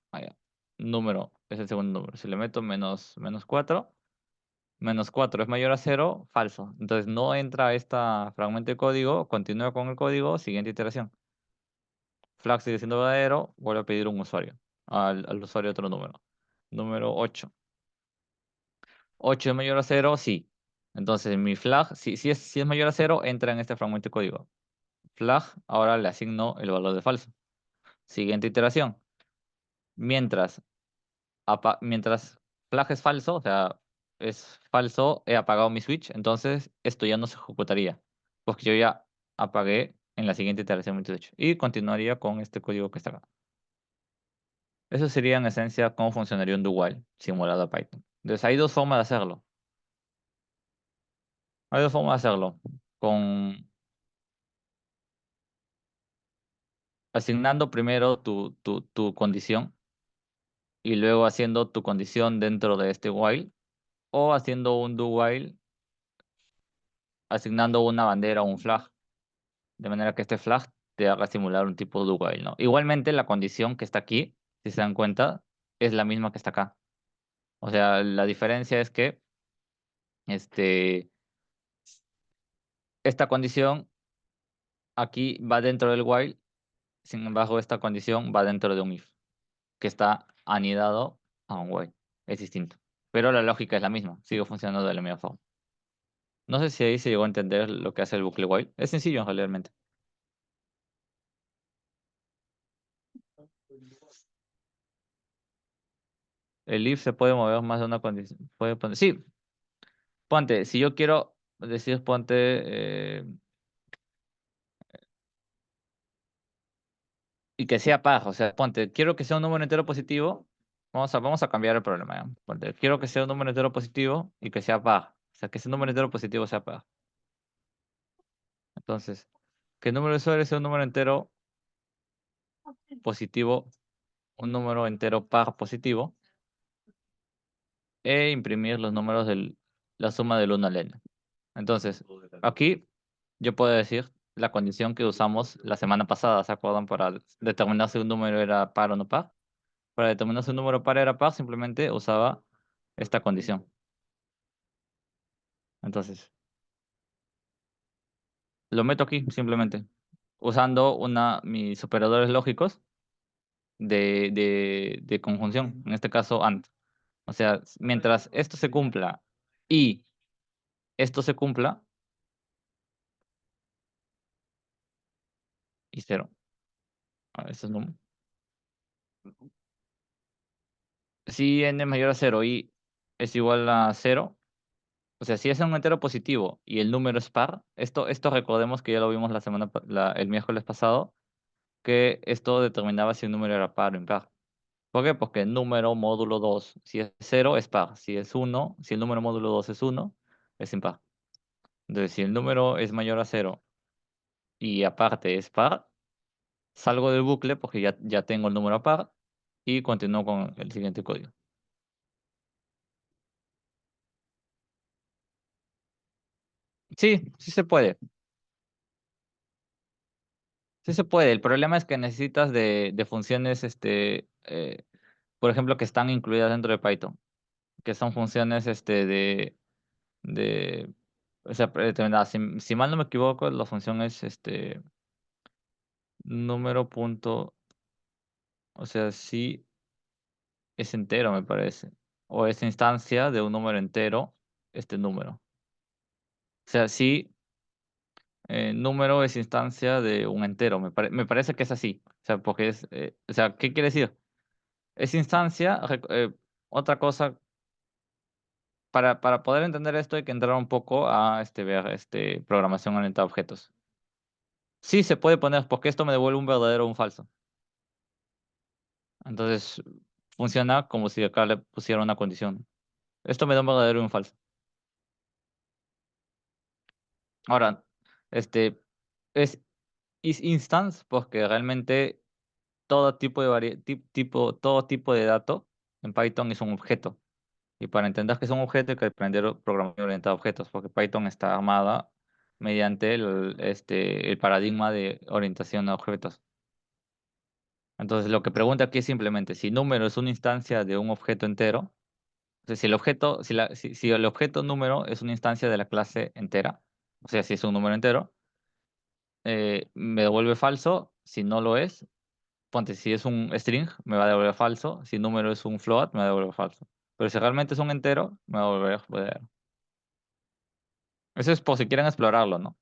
número es el segundo número. Si le meto menos 4, menos 4 es mayor a cero, falso. Entonces no entra este fragmento de código, continúa con el código, siguiente iteración. Flag sigue siendo verdadero, vuelve a pedir un usuario, al usuario otro número. Número 8. 8 es mayor a cero, sí. Entonces mi flag, si es mayor a cero, entra en este fragmento de código. Flag, ahora le asigno el valor de falso. Siguiente iteración. Mientras, mientras flag es falso, o sea, es falso, he apagado mi switch, entonces esto ya no se ejecutaría, porque yo ya apagué en la siguiente iteración mi switch y continuaría con este código que está acá. Eso sería en esencia cómo funcionaría un do while simulado a Python. Entonces hay dos formas de hacerlo. Hay dos formas de hacerlo. Con asignando primero tu condición y luego haciendo tu condición dentro de este while, o haciendo un do while asignando una bandera o un flag, de manera que este flag te haga simular un tipo de do while, ¿no? Igualmente la condición que está aquí, si se dan cuenta, es la misma que está acá. O sea, la diferencia es que este, esta condición aquí va dentro del while, sin embargo esta condición va dentro de un if, que está anidado a un while. Es distinto. Pero la lógica es la misma, sigue funcionando de la misma forma. No sé si ahí se llegó a entender lo que hace el bucle while. Es sencillo realmente. El if se puede mover más de una condición. Sí, ponte, si yo quiero decir, ponte, y que sea par, o sea, ponte, quiero que sea un número entero positivo. Vamos a cambiar el problema, ¿ya? Ponte, quiero que sea un número entero positivo y que sea par. O sea, que ese número entero positivo sea par. Entonces, que el número de usuarios sea un número entero positivo, un número entero par positivo, e imprimir los números la suma del 1 al n. Entonces, aquí yo puedo decir la condición que usamos la semana pasada, ¿se acuerdan? Para determinar si un número era par o no par. Para determinar si un número par era par, simplemente usaba esta condición. Entonces, lo meto aquí simplemente, usando mis operadores lógicos de conjunción, en este caso AND. O sea, mientras esto se cumpla y esto se cumpla, y cero. Esto es si n es mayor a cero y es igual a cero, o sea, si es un entero positivo y el número es par, esto recordemos que ya lo vimos el miércoles pasado, que esto determinaba si un número era par o impar. ¿Por qué? Porque el número módulo 2 si es cero es par. Si es uno, si el número módulo 2 es uno, es impar. Entonces, si el número es mayor a cero y aparte es par, salgo del bucle porque ya tengo el número par y continúo con el siguiente código. Sí, sí se puede. Sí se puede. El problema es que necesitas de funciones, por ejemplo, que están incluidas dentro de Python, que son funciones de o sea, predeterminadas. Si mal no me equivoco, la función es número punto, o sea, sí es entero, me parece. O es instancia de un número entero, este número. O sea, sí, número es instancia de un entero. Me parece que es así. O sea, porque o sea, ¿qué quiere decir? Es instancia, otra cosa, para poder entender esto hay que entrar un poco a ver programación orientada a objetos. Sí se puede poner, porque esto me devuelve un verdadero o un falso. Entonces, funciona como si acá le pusiera una condición. Esto me da un verdadero y un falso. Ahora, este es is instance porque realmente todo tipo de dato en Python es un objeto. Y para entender que es un objeto hay que aprender programación orientada a objetos, porque Python está armada mediante el paradigma de orientación a objetos. Entonces, lo que pregunta aquí es simplemente si número es una instancia de un objeto entero. O sea, si el objeto, si el objeto número es una instancia de la clase entera, o sea, si es un número entero, me devuelve falso. Si no lo es, ponte, si es un string, me va a devolver falso. Si el número es un float, me va a devolver falso. Pero si realmente es un entero, me va a devolver verdadero. Eso es por si quieren explorarlo, ¿no?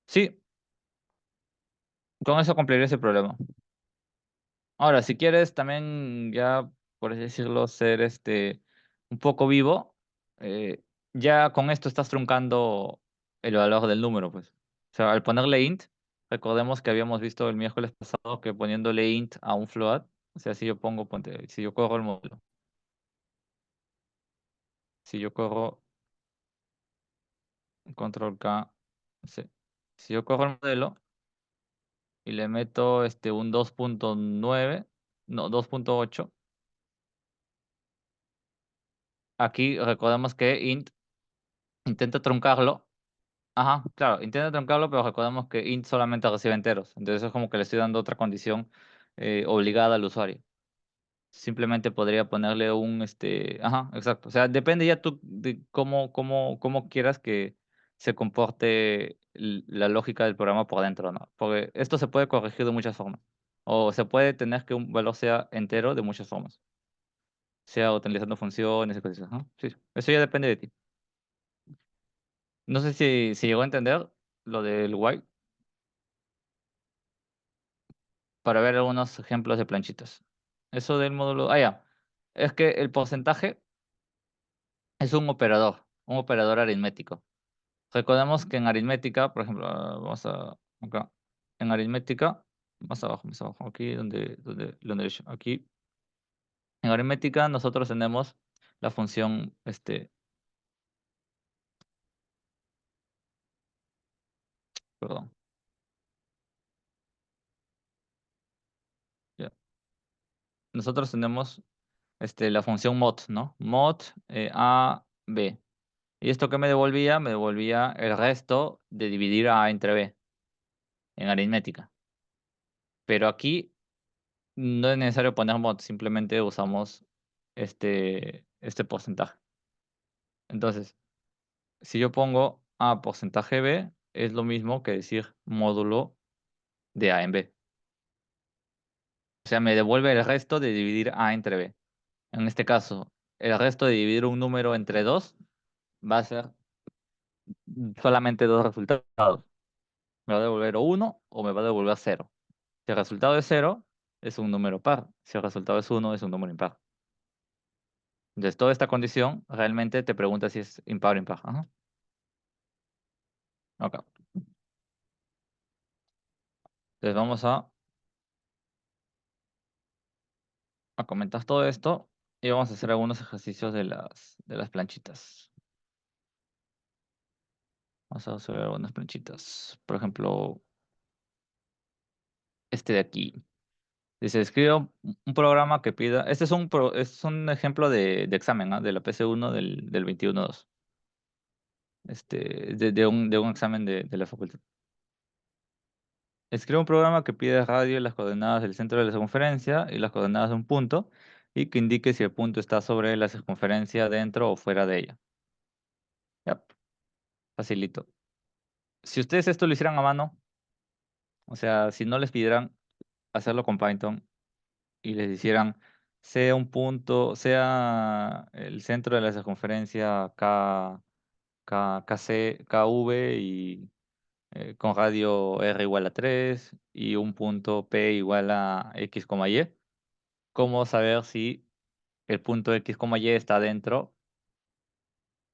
Sí, con eso cumpliría ese problema. Ahora, si quieres, también ya por así decirlo, ser un poco vivo, eh, ya con esto estás truncando el valor del número, pues. O sea, al ponerle int, recordemos que habíamos visto el miércoles pasado que poniéndole int a un float, o sea, si yo pongo, si yo corro el módulo, si yo corro control K, sí, si yo corro el modelo y le meto un 2.9, no, 2.8, aquí recordemos que int intenta truncarlo. Ajá, claro, intenta truncarlo, pero recordemos que int solamente recibe enteros. Entonces es como que le estoy dando otra condición obligada al usuario. Simplemente podría ponerle ajá, exacto. O sea, depende ya tú de cómo quieras que se comporte la lógica del programa por dentro, ¿no? Porque esto se puede corregir de muchas formas. O se puede tener que un valor sea entero de muchas formas. Sea utilizando funciones y cosas, ajá. Sí, eso ya depende de ti. No sé si llegó a entender lo del while, para ver algunos ejemplos de planchitas. Eso del módulo. Ah, ya. Es que el porcentaje es un operador aritmético. Recordemos que en aritmética, por ejemplo, vamos a acá. En aritmética, más abajo, aquí aquí. En aritmética nosotros tenemos la función, perdón, ya. Nosotros tenemos la función mod, ¿no? Mod A, B. ¿Y esto qué me devolvía? Me devolvía el resto de dividir A entre B en aritmética. Pero aquí no es necesario poner mod, simplemente usamos este porcentaje. Entonces, si yo pongo A porcentaje B, es lo mismo que decir módulo de A en B. O sea, me devuelve el resto de dividir A entre B. En este caso, el resto de dividir un número entre 2 va a ser solamente dos resultados. Me va a devolver o 1 o me va a devolver cero. Si el resultado es cero, es un número par. Si el resultado es uno, es un número impar. Entonces, toda esta condición realmente te pregunta si es impar o impar. Ajá. Ok. Entonces, vamos a comentar todo esto y vamos a hacer algunos ejercicios de las planchitas. Vamos a hacer algunas planchitas. Por ejemplo, este de aquí. Dice, escribe un programa que pida. Este es un ejemplo de examen, ¿ah? De la PC1 del 21.2. De un examen de la facultad. Escribe un programa que pide radio las coordenadas del centro de la circunferencia y las coordenadas de un punto y que indique si el punto está sobre la circunferencia, dentro o fuera de ella. Ya, facilito. Si ustedes esto lo hicieran a mano, o sea, si no les pidieran hacerlo con Python y les hicieran sea un punto, sea el centro de la circunferencia KC, KV y con radio R igual a 3 y un punto P igual a X, Y. ¿Cómo saber si el punto X, Y está dentro,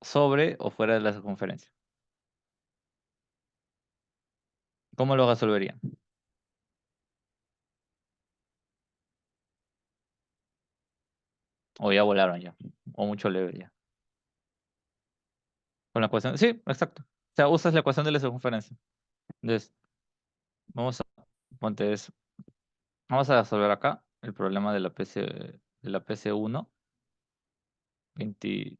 sobre o fuera de la circunferencia? ¿Cómo lo resolverían? O ya volaron ya, o mucho leve ya. Con la ecuación, sí, exacto. O sea, usas la ecuación de la circunferencia. Entonces, vamos a, ponte eso. Vamos a resolver acá el problema de la PC1. 20.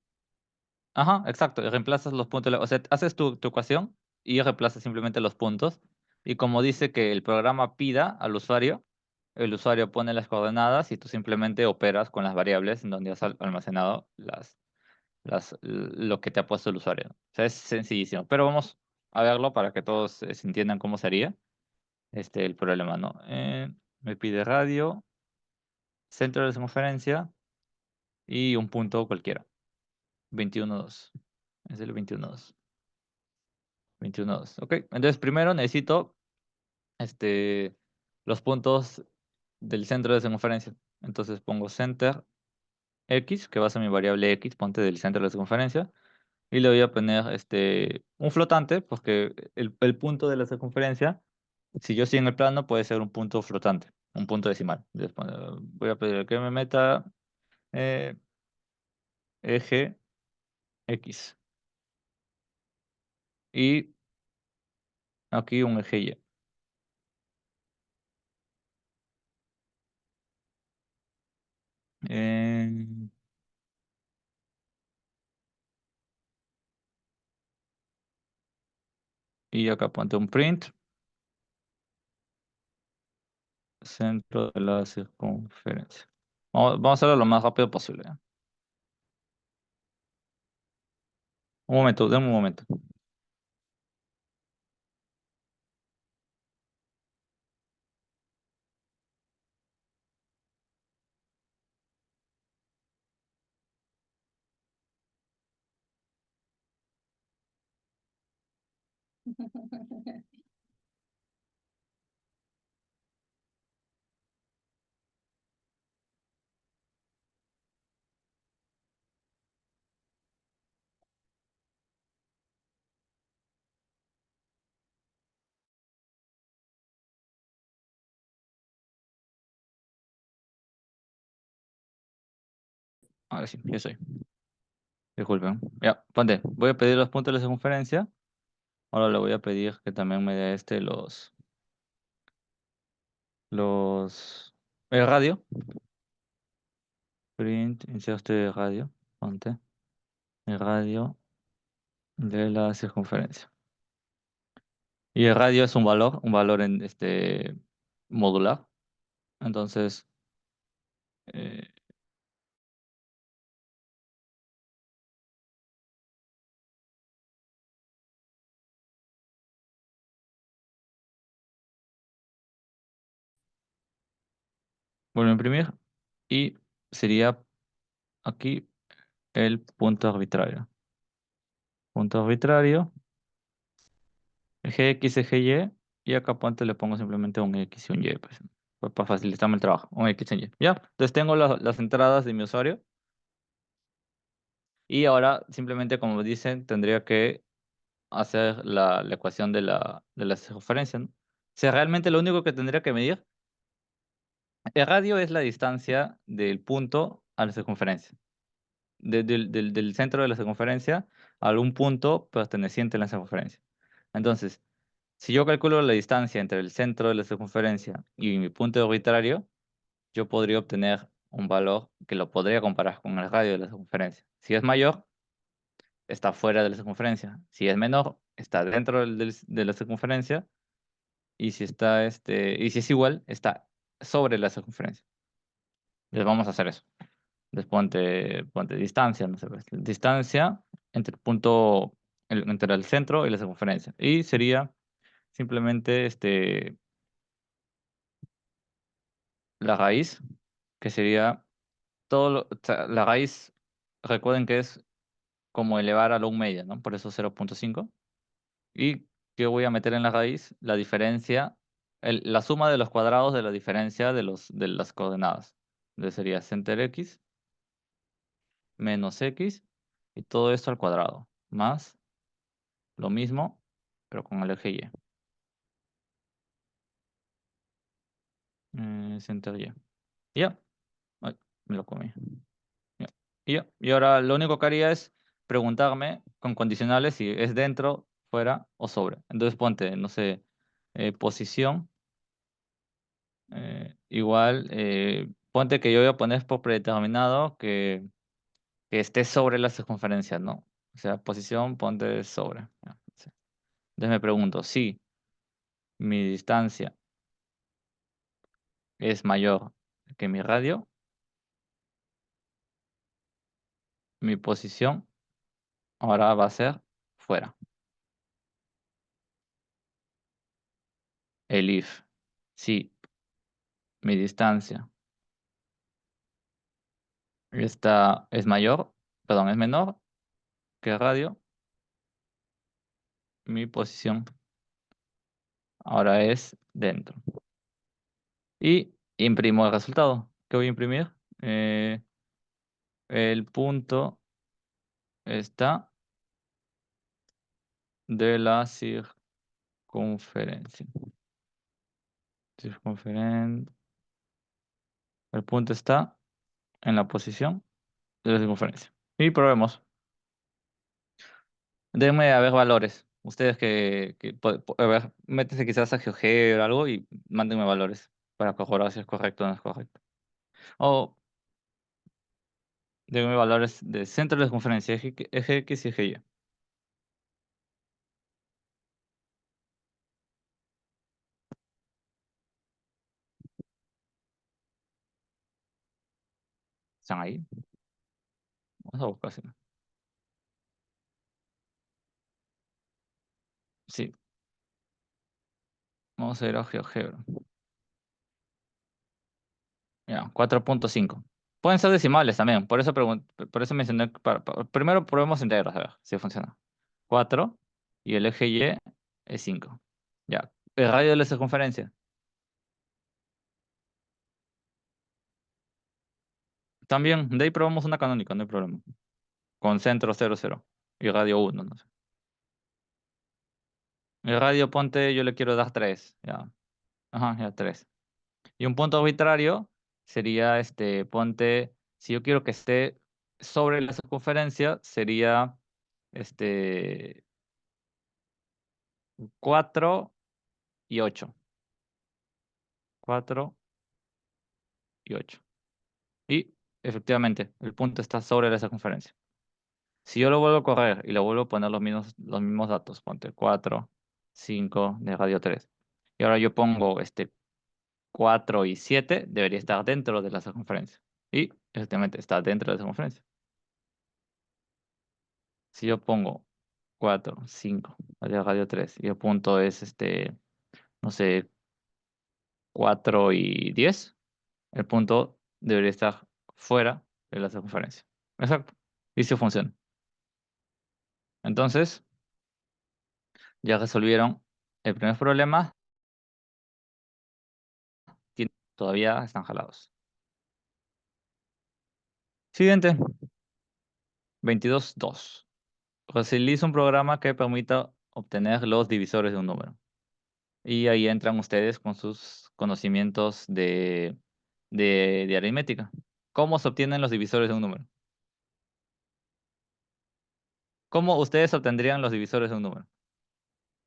Ajá, exacto. Y reemplazas los puntos. O sea, haces tu ecuación y reemplazas simplemente los puntos. Y como dice que el programa pida al usuario, el usuario pone las coordenadas y tú simplemente operas con las variables en donde has almacenado lo que te ha puesto el usuario. O sea, es sencillísimo. Pero vamos a verlo para que todos se entiendan cómo sería el problema, ¿no? Me pide radio, centro de circunferencia y un punto cualquiera. 21.2. Es el 21.2. 21.2. Ok, entonces primero necesito este, los puntos del centro de circunferencia. Entonces pongo center X, que va a ser mi variable X, ponte del centro de la circunferencia, y le voy a poner un flotante, porque el punto de la circunferencia, si yo estoy en el plano, puede ser un punto flotante, un punto decimal. Después, voy a pedir que me meta eh, eje X y aquí un eje Y. Eh, y acá ponte un print, centro de la circunferencia. Vamos a hacerlo lo más rápido posible. ¿Eh? Un momento, denme un momento. Ahora sí, ya soy. Disculpen. Ya, ponte. Voy a pedir los puntos de la circunferencia. Ahora le voy a pedir que también me dé el radio. Print, inserte radio. Ponte. El radio de la circunferencia. Y el radio es un valor en modular. Entonces, eh, vuelvo a imprimir. Y sería aquí el punto arbitrario. Punto arbitrario. Eje X, eje Y. Y acá ponte le pongo simplemente un X y un Y. Pues para facilitarme el trabajo. Un X y un Y. Ya. Entonces tengo las entradas de mi usuario. Y ahora simplemente como dicen, tendría que hacer la ecuación de la circunferencia, ¿no? O sea, realmente lo único que tendría que medir, el radio es la distancia del punto a la circunferencia. Del centro de la circunferencia a algún punto perteneciente a la circunferencia. Entonces, si yo calculo la distancia entre el centro de la circunferencia y mi punto arbitrario, yo podría obtener un valor que lo podría comparar con el radio de la circunferencia. Si es mayor, está fuera de la circunferencia. Si es menor, está dentro de la circunferencia. Y si es igual, está sobre la circunferencia. Entonces vamos a hacer eso. Entonces ponte distancia, no sé, pues, distancia entre entre el centro y la circunferencia. Y sería simplemente la raíz, que sería o sea, la raíz, recuerden que es como elevar a la 1 media, ¿no? Por eso 0,5. Y yo voy a meter en la raíz la diferencia, la suma de los cuadrados de la diferencia de las coordenadas. Entonces sería center x menos x y todo esto al cuadrado, más lo mismo, pero con el eje y. Center y. Ya, ay, me lo comí. Ya. Y ahora lo único que haría es preguntarme con condicionales si es dentro, fuera o sobre. Entonces ponte, no sé, posición. Igual, ponte que yo voy a poner por predeterminado que esté sobre la circunferencia, ¿no? O sea, posición, ponte sobre. Ya, sí. Entonces me pregunto, si mi distancia es mayor que mi radio, mi posición ahora va a ser fuera. El if, si mi distancia es mayor, perdón, es menor que el radio, mi posición ahora es dentro. Y imprimo el resultado. ¿Qué voy a imprimir? El punto está de la circunferencia. Circunferencia. El punto está en la posición de la circunferencia. Y probemos. Déjenme a ver valores. Ustedes a ver, métese quizás a GeoGebra o algo y mándenme valores para corroborar si es correcto o no es correcto. O déjenme valores de centro de circunferencia, eje X y eje Y. ¿Están ahí? Vamos a buscar. Sí, vamos a ir a GeoGebra. Ya, 4.5. Pueden ser decimales también, por eso mencioné, primero probemos enteros, a ver si funciona. 4 y el eje Y es 5. Ya, el radio de la circunferencia. También, de ahí probamos una canónica, no hay problema. Con centro 0, 0 y radio 1, no sé. El radio ponte, yo le quiero dar 3, ya. Ajá, ya 3. Y un punto arbitrario sería, ponte, si yo quiero que esté sobre la circunferencia, sería, este, 4 y 8. 4 y 8. Y efectivamente, el punto está sobre la circunferencia. Si yo lo vuelvo a correr y le vuelvo a poner los mismos datos, ponte 4, 5 de radio 3. Y ahora yo pongo 4 y 7, debería estar dentro de la circunferencia. Y efectivamente está dentro de la circunferencia. Si yo pongo 4, 5 de radio 3 y el punto es no sé, 4 y 10, el punto debería estar fuera de la circunferencia. Exacto. Y sí funciona. Entonces, ya resolvieron el primer problema. Todavía están jalados. Siguiente, 22.2. Utiliza un programa que permita obtener los divisores de un número. Y ahí entran ustedes con sus conocimientos de aritmética. ¿Cómo se obtienen los divisores de un número? ¿Cómo ustedes obtendrían los divisores de un número?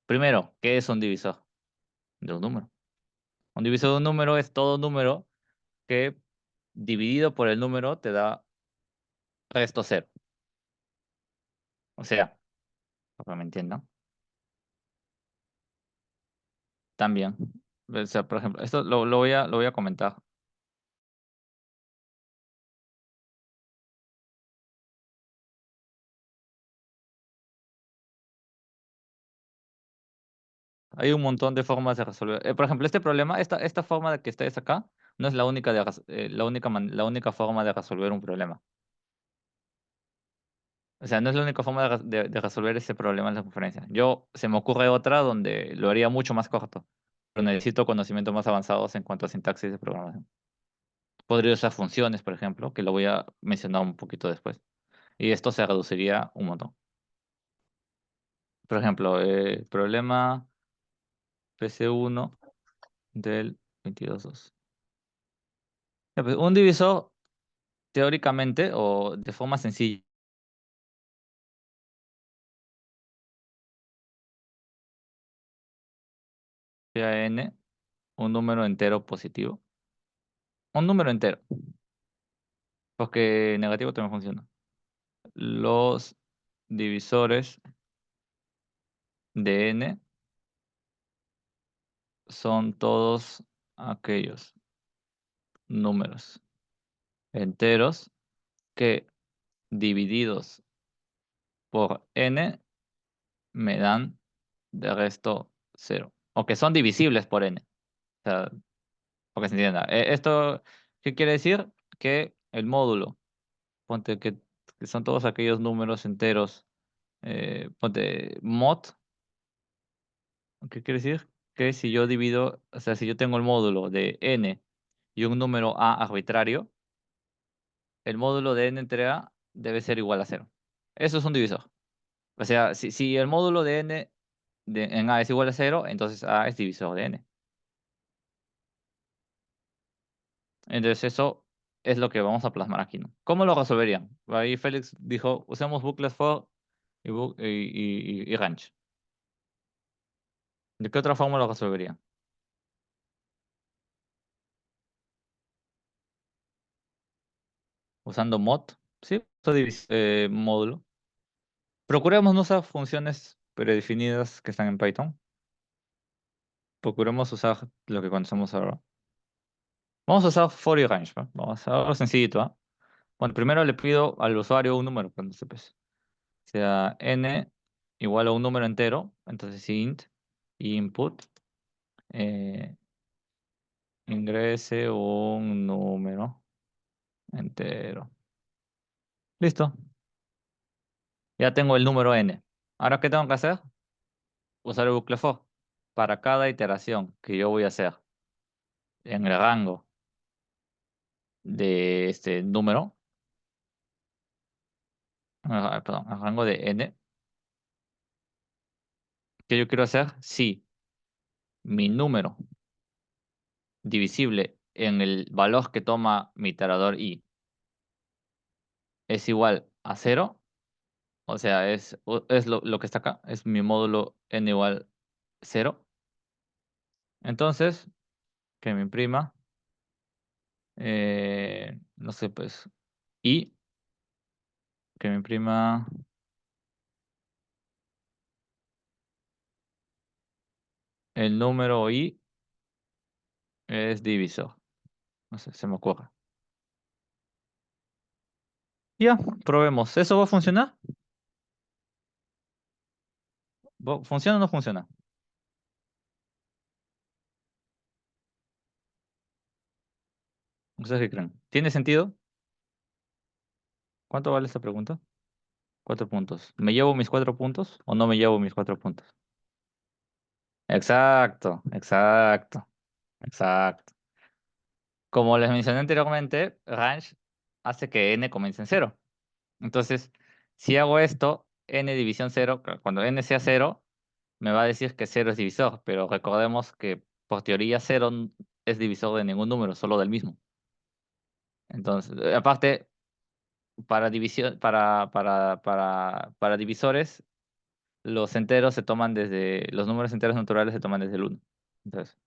Primero, ¿qué es un divisor de un número? Un divisor de un número es todo número que dividido por el número te da resto cero. O sea, para que me entiendan, también. O sea, por ejemplo, esto lo voy a comentar. Hay un montón de formas de resolver. Por ejemplo, este problema, esta forma de que estés acá, no es la única forma de resolver un problema. O sea, no es la única forma de resolver este problema en la conferencia. Se me ocurre otra donde lo haría mucho más corto, pero necesito conocimientos más avanzados en cuanto a sintaxis de programación. Podría usar funciones, por ejemplo, que lo voy a mencionar un poquito después. Y esto se reduciría un montón. Por ejemplo, problema PC1 del 22.2. Ya, pues, un divisor, teóricamente, o de forma sencilla, n, un número entero positivo. Un número entero, porque negativo también funciona. Los divisores de n son todos aquellos números enteros que divididos por n me dan de resto cero. O que son divisibles por n. O sea, porque se entienda. ¿Esto qué quiere decir? Que el módulo, ponte que son todos aquellos números enteros, ponte mod, ¿qué quiere decir? Que si yo divido, o sea, si yo tengo el módulo de n y un número a arbitrario, el módulo de n entre a debe ser igual a cero. Eso es un divisor. O sea, si el módulo de n en a es igual a cero, entonces a es divisor de n. Entonces eso es lo que vamos a plasmar aquí, ¿no? ¿Cómo lo resolverían? Ahí Félix dijo, usemos bucles for y range. ¿De qué otra forma lo resolverían? Usando mod, ¿sí? Módulo. Procuremos no usar funciones predefinidas que están en Python. Procuremos usar lo que conocemos ahora. Vamos a usar for y range, ¿va? Vamos a algo sencillito, ¿ah? Bueno, primero le pido al usuario un número, cuando sepes. Sea n igual a un número entero, entonces int input eh, ingrese un número entero. Listo, ya tengo el número n. Ahora, ¿qué tengo que hacer? Usar el bucle for. Para cada iteración que yo voy a hacer en el rango de este número, perdón, el rango de n, que yo quiero hacer si mi número divisible en el valor que toma mi iterador i es igual a cero. O sea, es lo que está acá, es mi módulo n igual cero. Entonces, que me imprima, no sé, pues, y que me imprima el número i es divisor. No sé, se me ocurre. Ya, probemos. ¿Eso va a funcionar? ¿Funciona o no funciona? ¿Ustedes qué creen? ¿Tiene sentido? ¿Cuánto vale esta pregunta? 4 puntos. ¿Me llevo mis 4 puntos o no me llevo mis 4 puntos? Exacto, exacto, exacto. Como les mencioné anteriormente, range hace que n comience en cero. Entonces, si hago esto, n división cero, cuando n sea cero, me va a decir que cero es divisor, pero recordemos que por teoría cero es divisor de ningún número, solo del mismo. Entonces, aparte, para división, para divisores, los enteros se toman desde, los números enteros naturales se toman desde el uno. Entonces,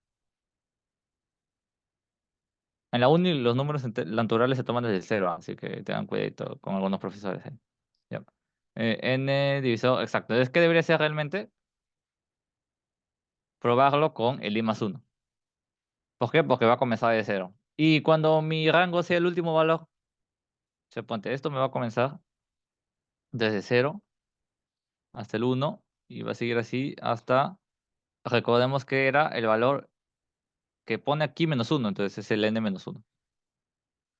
en la uni los números naturales se toman desde el cero, así que tengan cuidado con algunos profesores. Ya. N divisor, exacto. Es que debería ser realmente probarlo con el i más uno. ¿Por qué? Porque va a comenzar de cero. Y cuando mi rango sea el último valor, se ponte, esto me va a comenzar desde cero hasta el uno y va a seguir así hasta, recordemos que era el valor que pone aquí menos uno, entonces es el n menos uno.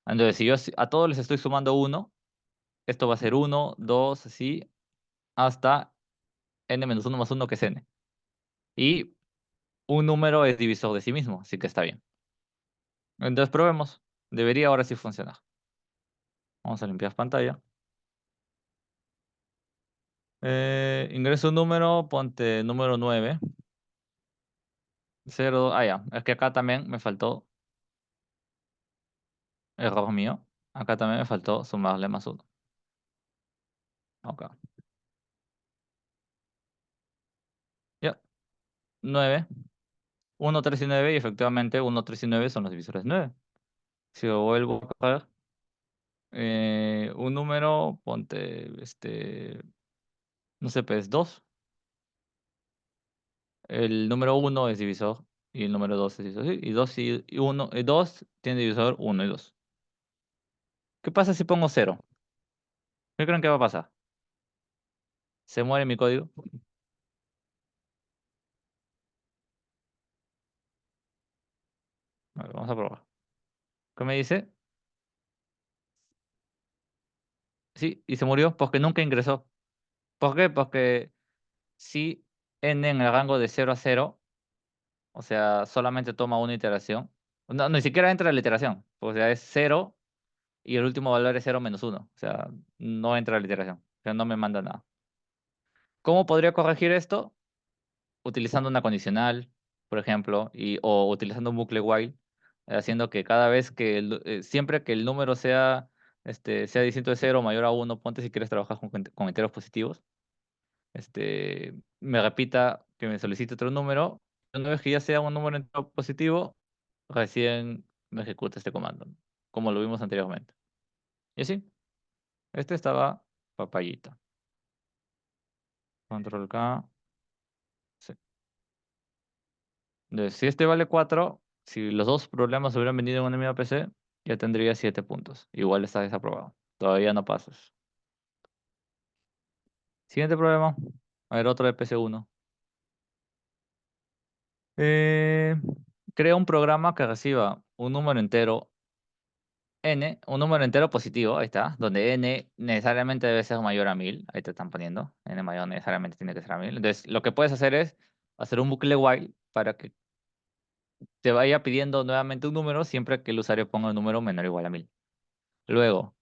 Entonces, si yo a todos les estoy sumando uno, esto va a ser uno, 2, así, hasta n menos uno más uno que es n. Y un número es divisor de sí mismo, así que está bien. Entonces probemos. Debería ahora sí funcionar. Vamos a limpiar pantalla. Ingreso un número, ponte número 9. 0, ya. Es que acá también me faltó, error mío. Acá también me faltó sumarle más uno. Ok. Ya. 9. 1, 3 y 9. Y efectivamente 1, 3 y 9 son los divisores de 9. Si lo vuelvo a coger, un número, ponte, no sé, pues 2. El número uno es divisor y el número 2 es divisor. Sí, y 2 y 1, 2 tiene divisor uno y 2. ¿Qué pasa si pongo cero? ¿Qué creen que va a pasar? ¿Se muere mi código? A ver, vamos a probar. ¿Qué me dice? Sí, y se murió porque nunca ingresó. ¿Por qué? Porque si n en el rango de cero a cero, o sea, solamente toma una iteración. No, ni siquiera entra la iteración. O sea, es cero y el último valor es 0 menos 1. O sea, no entra la iteración. O sea, no me manda nada. ¿Cómo podría corregir esto? Utilizando una condicional, por ejemplo, o utilizando un bucle while, haciendo que cada vez que, siempre que el número sea distinto de 0 o mayor a 1, ponte si quieres trabajar con enteros positivos, me repita que me solicite otro número. Una vez que ya sea un número entero positivo, recién me ejecuta este comando, ¿no? Como lo vimos anteriormente. Y así, este estaba papayita. Control K. Sí. Entonces, si este vale 4, si los dos problemas hubieran venido en una misma PC, ya tendría 7 puntos. Igual está desaprobado. Todavía no pasas. Siguiente problema. A ver, otro de PC1. Eh, crea un programa que reciba un número entero n, un número entero positivo, ahí está, donde n necesariamente debe ser mayor a 1000. Ahí te están poniendo. N mayor necesariamente tiene que ser a 1000. Entonces, lo que puedes hacer es hacer un bucle while para que te vaya pidiendo nuevamente un número siempre que el usuario ponga un número menor o igual a 1000. Luego,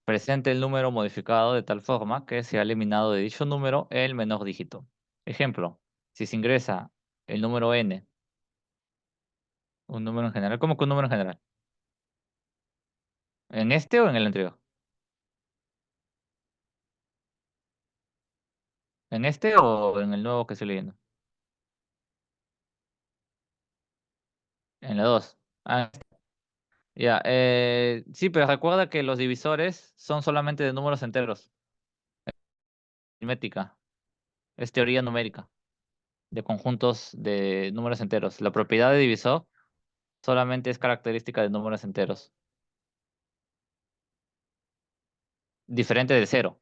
presente el número modificado de tal forma que sea eliminado de dicho número el menor dígito. Ejemplo, si se ingresa el número n, un número en general, ¿cómo que un número en general? ¿En este o en el anterior? ¿En este o en el nuevo que estoy leyendo? En la 2. Ah, ya. Sí, pero recuerda que los divisores son solamente de números enteros. Aritmética. Es teoría numérica de conjuntos de números enteros. La propiedad de divisor solamente es característica de números enteros. Diferente de cero.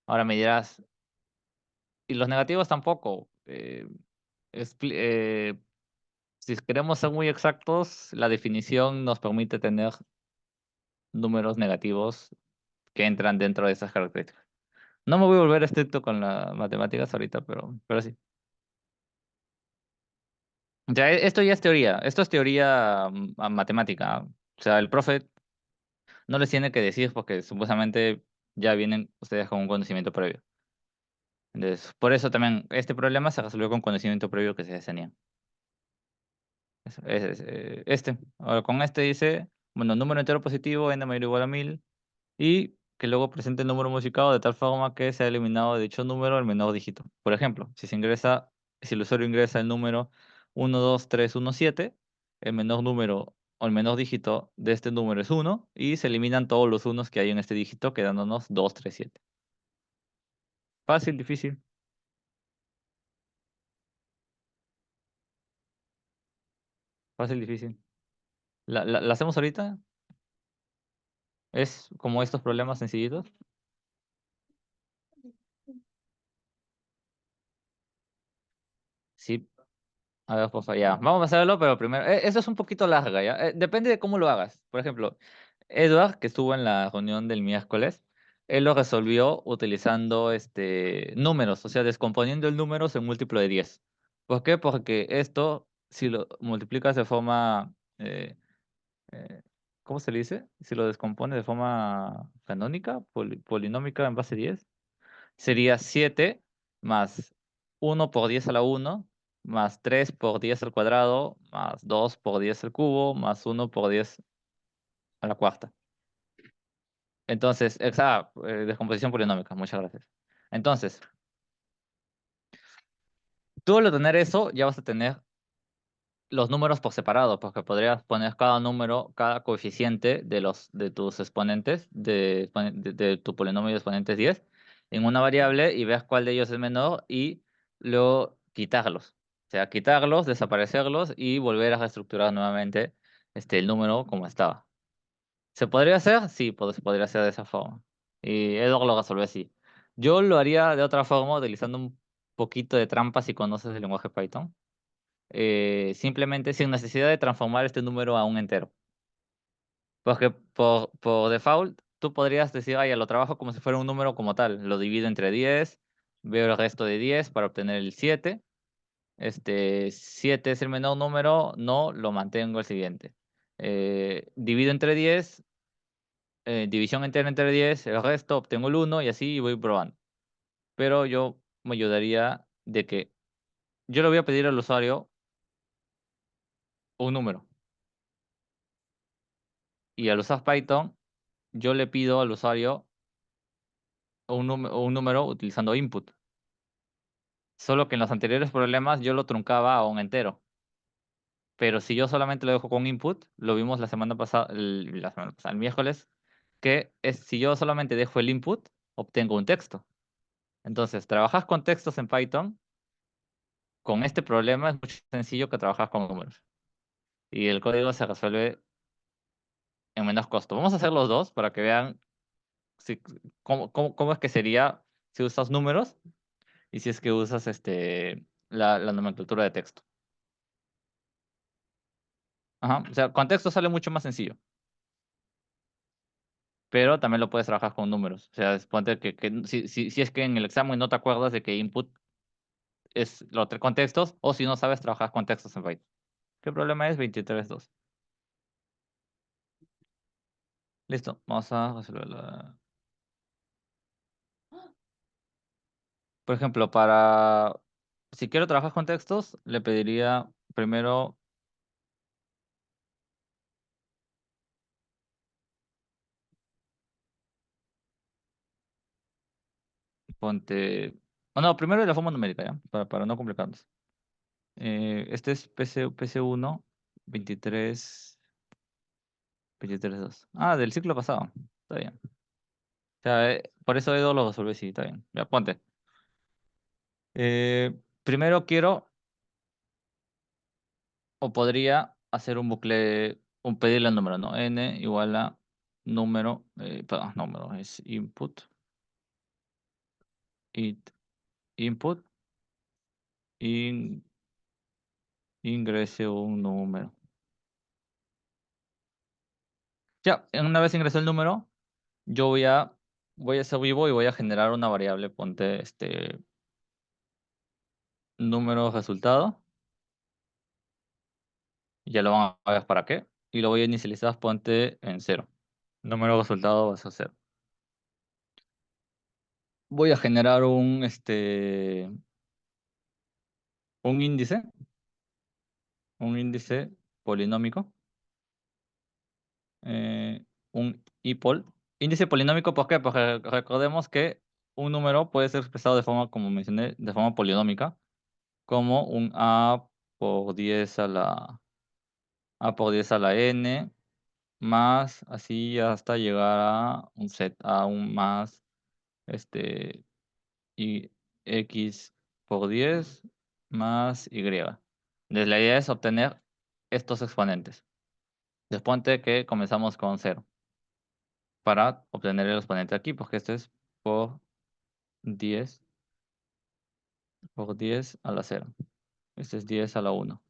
Ahora me dirás, y los negativos tampoco. Expli- eh, si queremos ser muy exactos, la definición nos permite tener números negativos que entran dentro de esas características. No me voy a volver estricto con las matemáticas ahorita, pero sí. Ya, esto ya es teoría. Esto es teoría matemática. O sea, el profe no les tiene que decir porque supuestamente ya vienen ustedes con un conocimiento previo. Entonces, por eso también este problema se resolvió con conocimiento previo que se tenía. Ahora, con este dice, bueno, número entero positivo, n mayor o igual a 1000, y que luego presente el número modificado de tal forma que sea eliminado de dicho número el menor dígito. Por ejemplo, si el usuario ingresa el número 12317, el menor número o el menor dígito de este número es 1 y se eliminan todos los unos que hay en este dígito, quedándonos 237. Fácil, difícil, fácil, difícil. ¿La hacemos ahorita? ¿Es como estos problemas sencillitos? Sí. A ver, por favor, ya. Vamos a hacerlo, pero primero. Eso es un poquito larga, ¿ya? Depende de cómo lo hagas. Por ejemplo, Edward, que estuvo en la reunión del miércoles, él lo resolvió utilizando números, o sea, descomponiendo el número en múltiplo de 10. ¿Por qué? Porque esto, si lo multiplicas de forma. Eh, ¿Cómo se le dice? Si lo descompone de forma canónica, polinómica en base 10 sería 7 más 1 por 10 a la 1 más 3 por 10 al cuadrado más 2 por 10 al cubo más 1 por 10 a la cuarta. Entonces, descomposición polinómica, muchas gracias. Entonces, tú al tener eso ya vas a tener los números por separado, porque podrías poner cada número, cada coeficiente de tus exponentes, de tu polinomio de exponentes 10 en una variable y veas cuál de ellos es menor y luego quitarlos. O sea, quitarlos, desaparecerlos y volver a reestructurar nuevamente el número como estaba. ¿Se podría hacer? Sí, se podría hacer de esa forma. Y Edward lo resolvió así. Yo lo haría de otra forma, utilizando un poquito de trampa si conoces el lenguaje Python, simplemente sin necesidad de transformar este número a un entero. Porque por default, tú podrías decir, ya lo trabajo como si fuera un número como tal. Lo divido entre 10, veo el resto de 10 para obtener el 7. 7 es el menor número, no, lo mantengo el siguiente. Divido entre 10, división entera entre 10, el resto obtengo el 1 y así voy probando. Pero yo me ayudaría de que yo le voy a pedir al usuario un número. Y al usar Python, yo le pido al usuario un número utilizando input. Solo que en los anteriores problemas yo lo truncaba a un entero. Pero si yo solamente lo dejo con input, lo vimos la semana pasada, el miércoles, que es si yo solamente dejo el input, obtengo un texto. Entonces, trabajas con textos en Python, con este problema es mucho más sencillo que trabajar con números. Y el código se resuelve en menos costo. Vamos a hacer los dos para que vean cómo es que sería si usas números y si es que usas la nomenclatura de texto. Ajá. O sea, con texto sale mucho más sencillo, pero también lo puedes trabajar con números. O sea, ponte que si es que en el examen no te acuerdas de que input es los tres contextos, o si no sabes trabajar con textos en Python. ¿Qué problema es? 23.2. Listo, vamos a resolverlo. Por ejemplo, si quiero trabajar con textos, le pediría primero, ponte... Oh, no, primero la forma numérica, ¿ya? Para no complicarnos. Este es PC1, 23, 23.2. Ah, del ciclo pasado. Está bien. O sea, por eso Edo lo resolví, sí, está bien. Ya, ponte. Primero quiero, o podría hacer un bucle, pedirle el número, ¿no? N igual a número, perdón, número, es input, it, input, in- ingrese un número. Ya, una vez ingresé el número, yo voy a ser vivo y voy a generar una variable, ponte número resultado, y ya lo van a ver para qué, y lo voy a inicializar, ponte en cero. Número resultado va a ser cero. Voy a generar un índice, un índice polinómico, un IPOL. Índice polinómico, ¿por qué? Porque recordemos que un número puede ser expresado de forma, como mencioné, de forma polinómica, como un A por 10 a la n, más así hasta llegar a un Z, a un más y X por 10 más Y. Entonces la idea es obtener estos exponentes. Después de que comenzamos con cero para obtener el exponente aquí, porque este es por 10 por 10 a la cero. Este es 10 a la 1.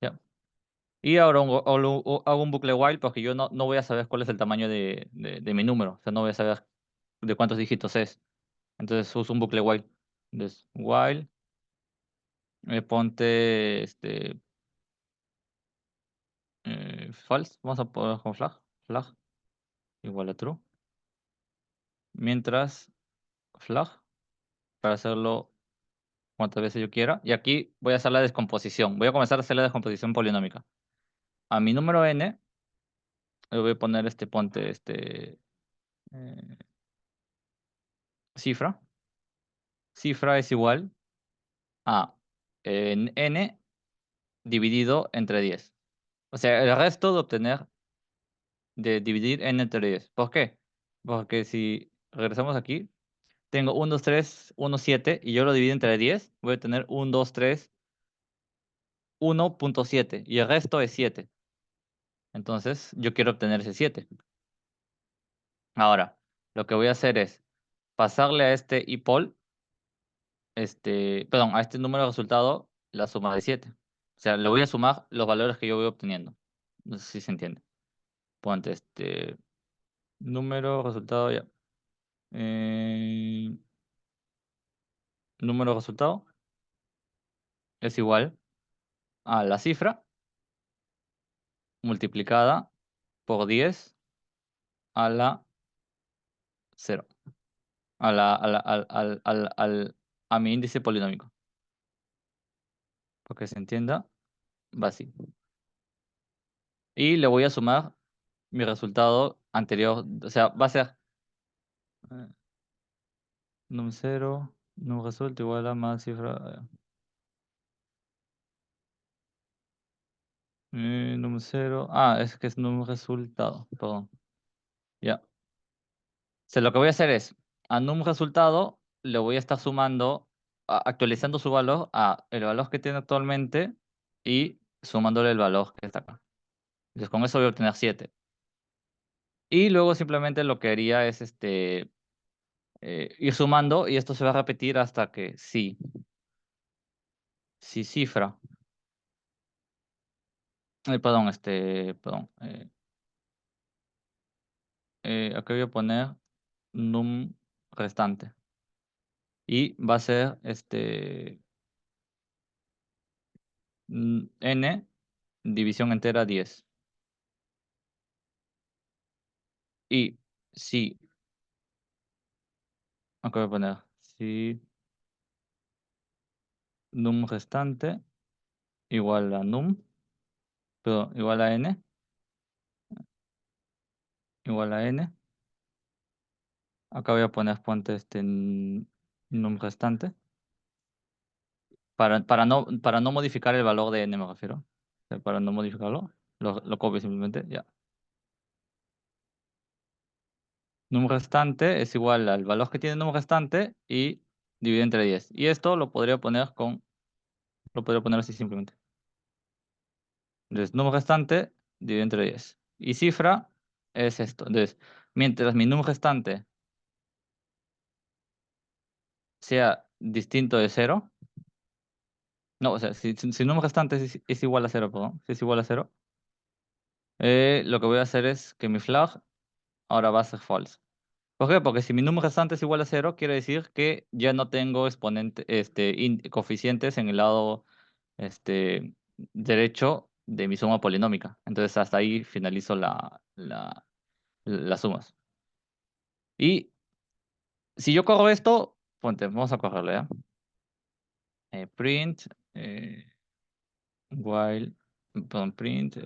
¿Ya? Y ahora hago un bucle while porque yo no voy a saber cuál es el tamaño de mi número. O sea, no voy a saber de cuántos dígitos es. Entonces uso un bucle while. Entonces, while, ponte false. Vamos a poner con flag. Flag igual a true. Mientras flag, para hacerlo cuantas veces yo quiera. Y aquí voy a hacer la descomposición. Voy a comenzar a hacer la descomposición polinómica. A mi número n, le voy a poner ponte eh, cifra. Cifra es igual a n dividido entre 10. O sea, el resto de dividir n entre 10. ¿Por qué? Porque si regresamos aquí, tengo 1, 2, 3, 1, 7 y yo lo divido entre 10, voy a tener 1, 2, 3, 1.7 y el resto es 7. Entonces, yo quiero obtener ese 7. Ahora, lo que voy a hacer es pasarle a este IPOL, perdón, a este número de resultado, la suma de 7. O sea, le voy a sumar los valores que yo voy obteniendo. No sé si se entiende. Ponte número resultado ya. Eh, número resultado es igual a la cifra multiplicada por 10 a la cero, a mi índice polinómico. Para que se entienda, va así. Y le voy a sumar mi resultado anterior, o sea, va a ser eh, num 0, num resulta igual a más cifra, num 0, es que es num resultado, perdón, ya. O sea, lo que voy a hacer es, a num resultado le voy a estar sumando, actualizando su valor a el valor que tiene actualmente y sumándole el valor que está acá. Entonces con eso voy a obtener 7. Y luego simplemente lo que haría es ir sumando y esto se va a repetir hasta que sí, si cifra. Perdón, perdón. Aquí voy a poner num restante. Y va a ser n división entera 10. Y si, acá voy a poner, si num restante igual a num, perdón, igual a n. Acá voy a poner, ponte num restante. Para no modificar el valor de n, me refiero. O sea, para no modificarlo, lo copio simplemente, ya. Num restante es igual al valor que tiene num restante y dividido entre 10. Y esto lo podría poner así simplemente. Entonces, num restante dividido entre 10. Y cifra es esto. Entonces, mientras mi num restante sea distinto de 0, no, o sea, si num restante es igual a 0, perdón, si es igual a 0, lo que voy a hacer es que mi flag ahora va a ser false. ¿Por qué? Porque si mi número restante es igual a 0, quiere decir que ya no tengo coeficientes en el lado derecho de mi suma polinómica. Entonces hasta ahí finalizo las sumas. Y si yo corro esto, ponte, vamos a correrlo, ¿ya? Print, while, perdón, print,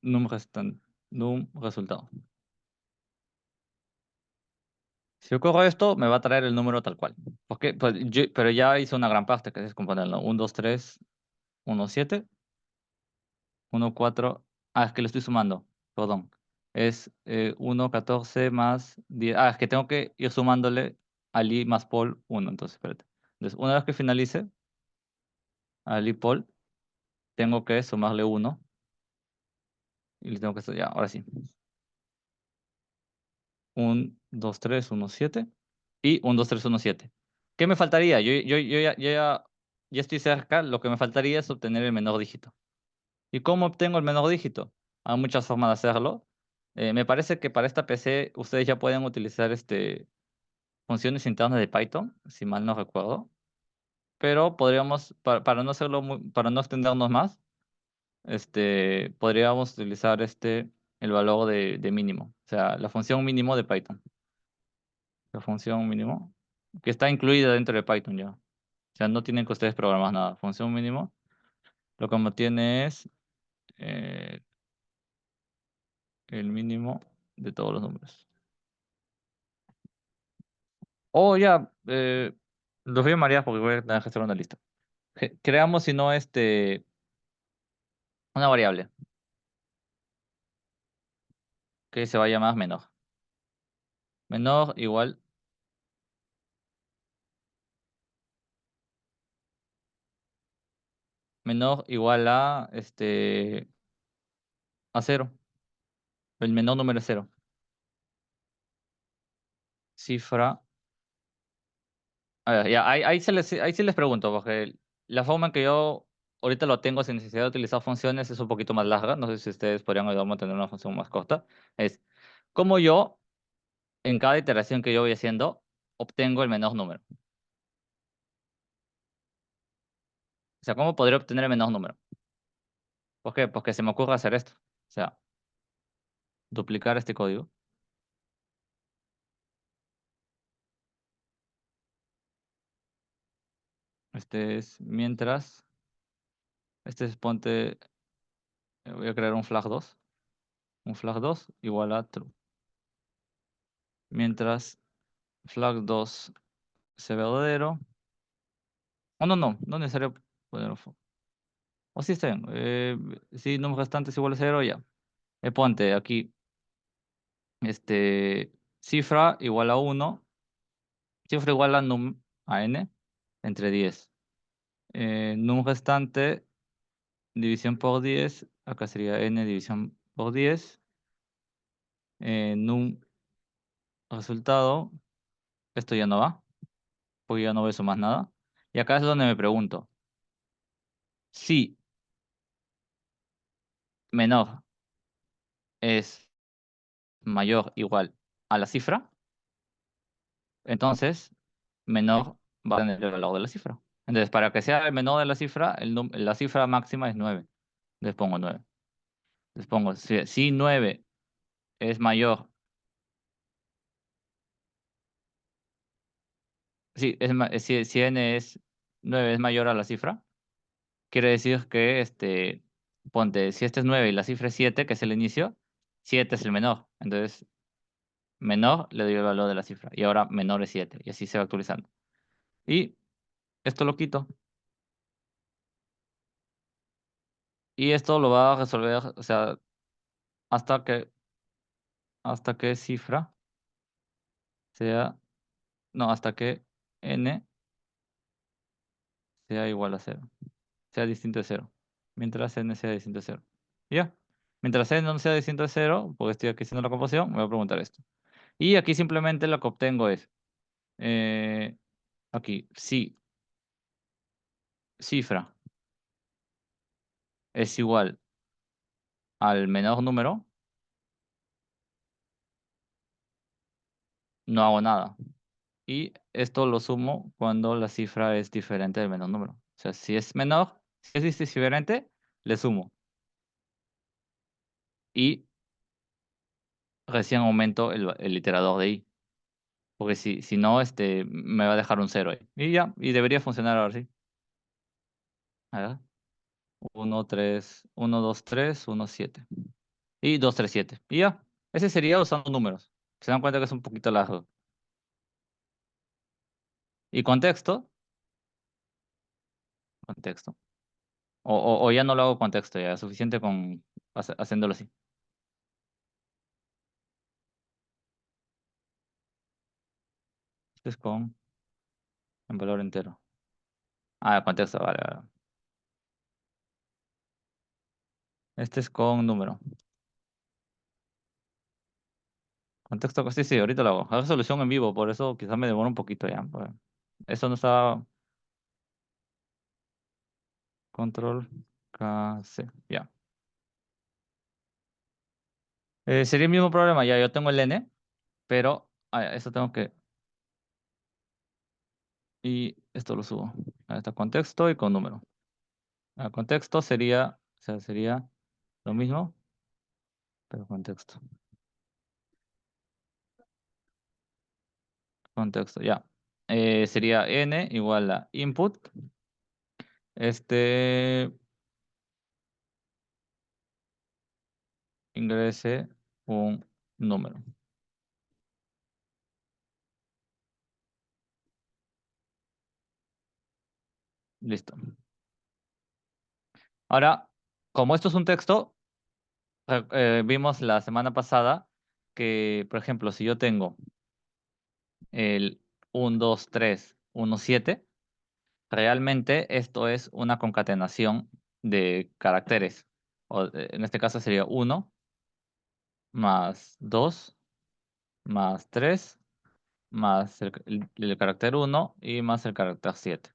num resultado. Si yo corro esto, me va a traer el número tal cual. Porque, pues, pero ya hice una gran parte, que es componerlo. 1, 2, 3, 1, 7, 1, 4. Es que lo estoy sumando. Perdón. Es 1, 14 más 10. Es que tengo que ir sumándole Ali más Paul 1. Entonces, espérate. Entonces, una vez que finalice Ali Paul, tengo que sumarle 1. Y le tengo que... Ya, ahora sí. 1, 2, 3, 1, 7. Y 1, 2, 3, 1, 7. ¿Qué me faltaría? Ya estoy cerca. Lo que me faltaría es obtener el menor dígito. ¿Y cómo obtengo el menor dígito? Hay muchas formas de hacerlo. Me parece que para esta PC ustedes ya pueden utilizar funciones internas de Python, si mal no recuerdo. Pero podríamos, para no hacerlo para no extendernos más, podríamos utilizar el valor de mínimo. O sea, la función mínimo de Python. La función mínimo, que está incluida dentro de Python ya. O sea, no tienen que ustedes programar nada. Función mínimo, lo que tiene es eh, el mínimo de todos los números. Oh, ya, los voy a marear porque voy a tener que hacer una lista. Creamos, si no, una variable que se va a llamar menor. Menor igual, a 0. El menor número es 0. Cifra. A ver, ya, ahí sí les pregunto, porque la forma en que yo ahorita lo tengo sin necesidad de utilizar funciones es un poquito más larga. No sé si ustedes podrían ayudarme a tener una función más corta. Es como yo, en cada iteración que yo voy haciendo, obtengo el menor número. O sea, ¿cómo podría obtener el menor número? ¿Por qué? Porque se me ocurre hacer esto. O sea, duplicar este código. Este es mientras, este es ponte, voy a crear un flag 2 igual a true. Mientras flag 2 sea verdadero, oh no, no es necesario poner, o sí está bien, si número restante es igual a 0, ya. Ponte aquí, cifra igual a 1, cifra igual a a n, entre 10. Num restante, división por 10, acá sería n división por 10. Num resultado, esto ya no va, porque ya no voy a sumar nada. Y acá es donde me pregunto, si menor es mayor o igual a la cifra, entonces menor va a tener el valor de la cifra. Entonces, para que sea el menor de la cifra, la cifra máxima es 9. Les pongo 9. Les pongo, si 9 es mayor, si n es 9 es mayor a la cifra, quiere decir que, ponte, si este es 9 y la cifra es 7, que es el inicio, 7 es el menor. Entonces, menor le doy el valor de la cifra. Y ahora menor es 7. Y así se va actualizando. Y esto lo quito. Y esto lo va a resolver, o sea, hasta que, hasta que cifra sea, no, hasta que n sea igual a 0. Sea distinto de 0. Mientras n sea distinto de 0. ¿Ya? Mientras n no sea distinto de 0, porque estoy aquí haciendo la composición, me voy a preguntar esto. Y aquí simplemente lo que obtengo es, eh, aquí, si cifra es igual al menor número, no hago nada. Y esto lo sumo cuando la cifra es diferente del menor número. O sea, si es menor, si es diferente, le sumo. Y recién aumento el iterador de i. Porque si no, me va a dejar un cero ahí. Y ya, y debería funcionar ahora sí. A ver. 1, 3, 1, 2, 3, 1, 7. Y 2, 3, 7. Y ya. Ese sería usando números. Se dan cuenta que es un poquito largo. Y contexto. Contexto. O ya no lo hago contexto, ya es suficiente con haciéndolo así. Este es con en valor entero. Ah, contexto, vale, vale. Este es con número. Contexto, sí, sí, ahorita lo hago. Hago solución en vivo, por eso quizás me demora un poquito ya. Eso no está. Control K, C, ya. Sería el mismo problema, ya yo tengo el N, pero eso tengo que. Y esto lo subo. A este contexto y con número. A contexto sería, o sea, sería lo mismo, pero contexto. Contexto, ya. Sería N igual a input. Este ingrese un número. Listo. Ahora, como esto es un texto, vimos la semana pasada que, por ejemplo, si yo tengo el 1, 2, 3, 1, 7, realmente esto es una concatenación de caracteres. En este caso sería 1 más 2 más 3 más el carácter 1 y más el carácter 7.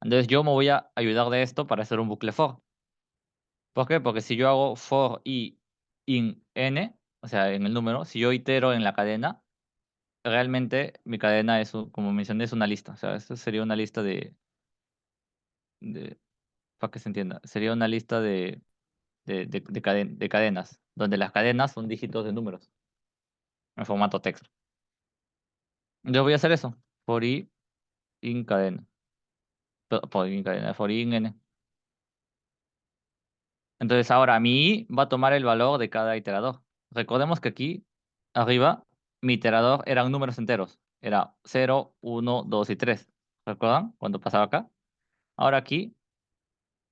Entonces yo me voy a ayudar de esto para hacer un bucle for. ¿Por qué? Porque si yo hago for i in n, o sea, en el número, si yo itero en la cadena, realmente mi cadena es, como mencioné, es una lista. O sea, esto sería una lista de, para que se entienda, sería una lista de cadenas, donde las cadenas son dígitos de números en formato texto. Yo voy a hacer eso, for i in cadena. por cadena de for i en n. Entonces ahora mi i va a tomar el valor de cada iterador. Recordemos que aquí arriba mi iterador eran números enteros. Era 0, 1, 2 y 3. ¿Recuerdan cuando pasaba acá? Ahora aquí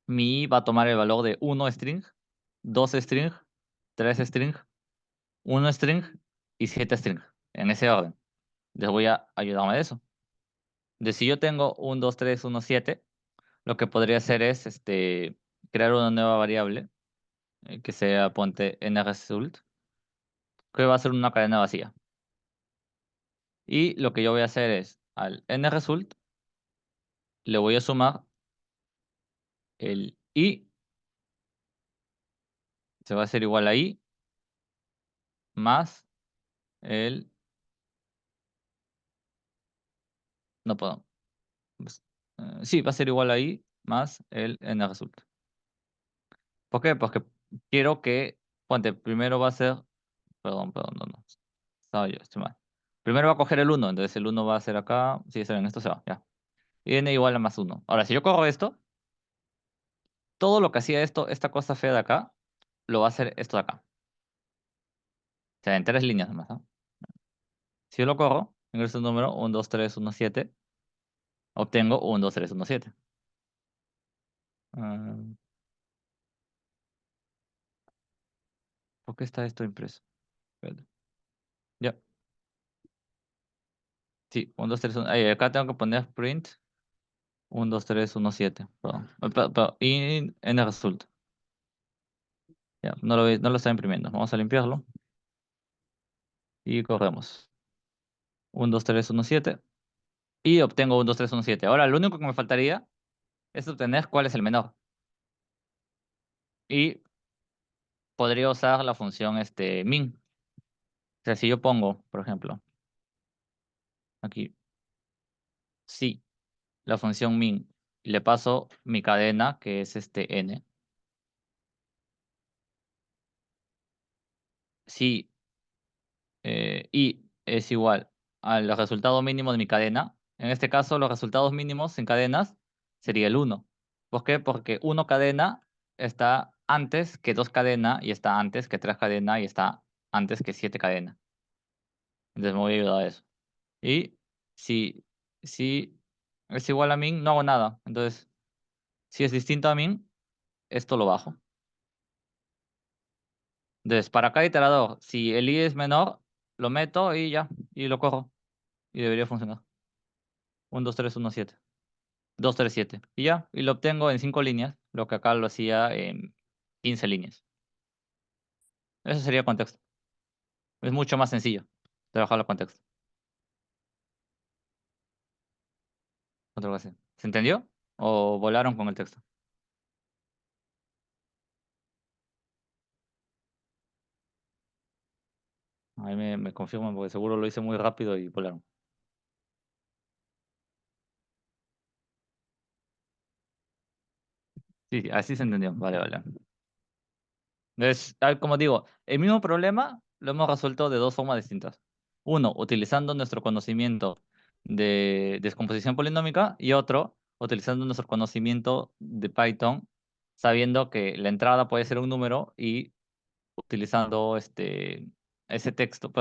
mi i va a tomar el valor de 1 string, 2 string, 3 string, 1 string y 7 string. En ese orden. Les voy a ayudarme de eso. De si yo tengo 1, 2, 3, 1, 7, lo que podría hacer es crear una nueva variable que sea ponte nResult, que va a ser una cadena vacía. Y lo que yo voy a hacer es al nResult le voy a sumar el i, se va a hacer igual a i más el, no puedo, pues, sí, va a ser igual a i más el nResult. ¿Por qué? Porque quiero que, ponte, primero va a ser, perdón, no. Estaba yo, estoy mal. Primero va a coger el uno, entonces el uno va a ser acá. Sí, está bien, esto se va, ya. Y n igual a más uno. Ahora, si yo corro esto, todo lo que hacía esto, esta cosa fea de acá, lo va a hacer esto de acá. O sea, en 3 líneas nomás, ¿no? Si yo lo corro, ingreso el número 1, 2, 3, 1, 7, obtengo 1, 2, 3, 1, 7. Ah, ¿por qué está esto impreso? Espérate. Ya, sí, 1, 2, 3, 1. Ahí, acá tengo que poner print 1, 2, 3, 1, 7. Perdón. Y n result. Ya, no lo está imprimiendo. Vamos a limpiarlo y corremos. 1, 2, 3, 1, 7. Y obtengo 1, 2, 3, 1, 7. Ahora, lo único que me faltaría es obtener cuál es el menor. Y podría usar la función min. O sea, si yo pongo, por ejemplo, aquí, si la función min, y le paso mi cadena, que es n. Si i es igual al resultado mínimo de mi cadena, en este caso los resultados mínimos en cadenas sería el 1. ¿Por qué? Porque 1 cadena está antes que 2 cadena y está antes que 3 cadena y está antes que 7 cadena. Entonces me voy a ayudar a eso. Y si, si es igual a min, no hago nada. Entonces, si es distinto a min, esto lo bajo. Entonces, para cada iterador, si el i es menor, lo meto y ya, y lo corro. Y debería funcionar. 1, 2, 3, 1, 7. 2, 3, 7. Y ya, y lo obtengo en 5 líneas, lo que acá lo hacía en 15 líneas. Eso sería contexto. Es mucho más sencillo trabajar el contexto. Otra cosa. ¿Se entendió? ¿O volaron con el texto? Ahí me confirman porque seguro lo hice muy rápido y volaron. Sí, sí, así se entendió. Vale, vale. Entonces, tal como digo, el mismo problema lo hemos resuelto de dos formas distintas. Uno, utilizando nuestro conocimiento de descomposición polinómica y otro, utilizando nuestro conocimiento de Python, sabiendo que la entrada puede ser un número y utilizando ese texto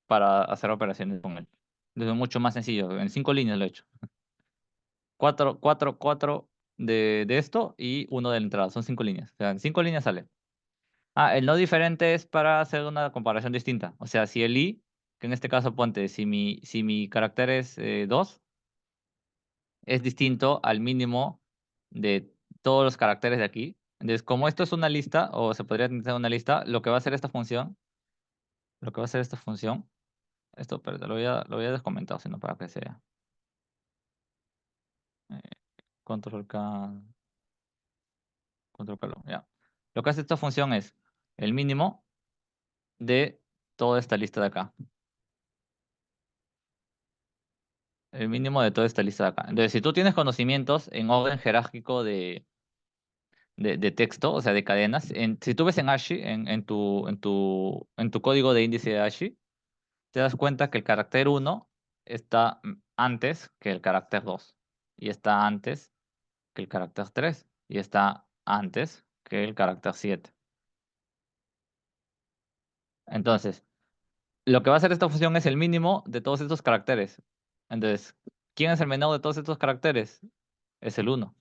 para hacer operaciones con él. Entonces, es mucho más sencillo. En 5 líneas lo he hecho. Cuatro de esto y uno de la entrada. Son 5 líneas. O sea, en 5 líneas sale. Ah, el no diferente es para hacer una comparación distinta. O sea, si el i, que en este caso ponte, si mi carácter es 2, es distinto al mínimo de todos los caracteres de aquí. Entonces, como esto es una lista, o se podría tener una lista, lo que va a hacer esta función, lo que va a hacer esta función, esto, pero lo voy a descomentar, sino para que sea. eh, control K, control K, ya. Lo que hace esta función es el mínimo de toda esta lista de acá. El mínimo de toda esta lista de acá. Entonces, si tú tienes conocimientos en orden jerárquico de texto, o sea, de cadenas, si tú ves en ASCII, en tu código de índice de ASCII, te das cuenta que el carácter 1 está antes que el carácter 2. y está antes que el carácter 3 y está antes que el carácter 7. Entonces, lo que va a hacer esta función es el mínimo de todos estos caracteres. Entonces, ¿quién es el menor de todos estos caracteres? Es el uno.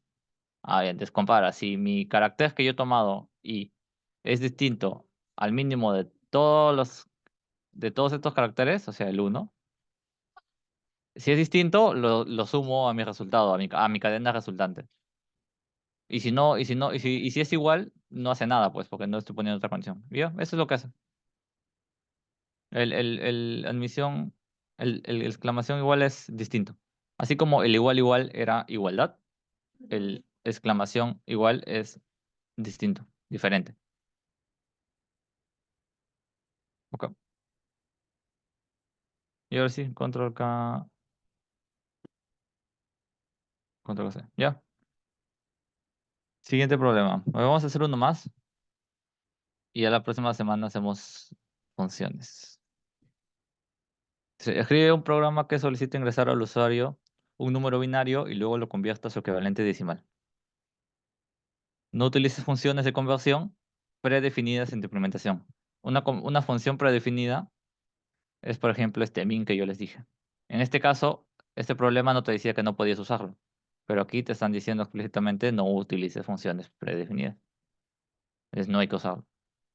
Ah, bien, entonces compara. Si mi carácter que yo he tomado y es distinto al mínimo de todos estos caracteres, o sea, el uno. Si es distinto, lo sumo a mi resultado, a mi cadena resultante. Y si no, y si es igual, no hace nada, pues, porque no estoy poniendo otra condición. ¿Vio? Eso es lo que hace. El admisión, el exclamación igual es distinto. Así como el igual igual era igualdad, el exclamación igual es distinto, diferente. Ok. Y ahora sí, control K, control C. Ya. Siguiente problema. Vamos a hacer uno más y ya la próxima semana hacemos funciones. Se escribe un programa que solicita ingresar al usuario un número binario y luego lo convierta a su equivalente decimal. No utilices funciones de conversión predefinidas en tu implementación. Una función predefinida es, por ejemplo, este min que yo les dije. En este caso, este problema no te decía que no podías usarlo, pero aquí te están diciendo explícitamente no utilices funciones predefinidas. Es no hay que usarlo.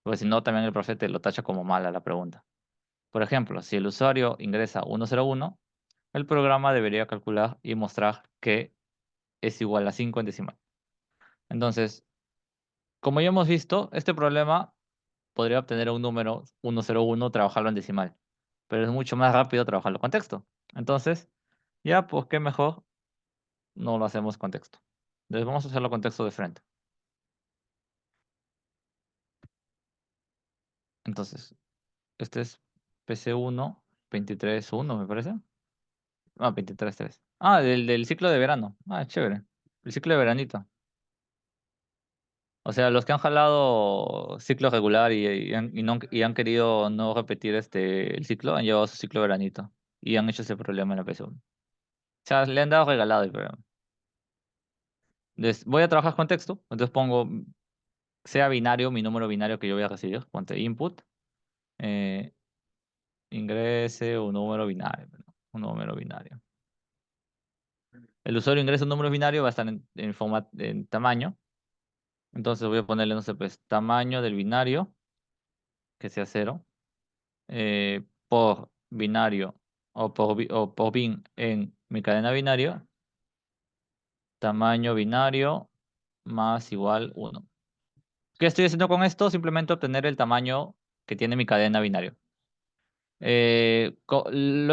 Porque si no, también el profe te lo tacha como mala la pregunta. Por ejemplo, si el usuario ingresa 101, el programa debería calcular y mostrar que es igual a 5 en decimal. Entonces, como ya hemos visto, este problema podría obtener un número 101, trabajarlo en decimal, pero es mucho más rápido trabajarlo con texto. Entonces, ya, pues qué mejor no lo hacemos con texto. Entonces vamos a hacerlo con texto de frente. Entonces, este es PC1, 23.1, me parece. Ah, 23.3. Ah, del ciclo de verano. Ah, chévere. El ciclo de veranito. O sea, los que han jalado ciclo regular y han querido no repetir el ciclo, han llevado su ciclo veranito y han hecho ese problema en la PS1. O sea, le han dado regalado el programa. Entonces, voy a trabajar con texto, entonces pongo, sea binario, mi número binario que yo voy a recibir, ponte input, eh, ingrese un número binario, ¿no? Un número binario. El usuario ingresa un número binario, va a estar en tamaño, entonces voy a ponerle, no sé, pues, tamaño del binario, que sea 0. Por binario o por bin en mi cadena binario, tamaño binario más igual 1. ¿Qué estoy haciendo con esto? Simplemente obtener el tamaño que tiene mi cadena binario. Lo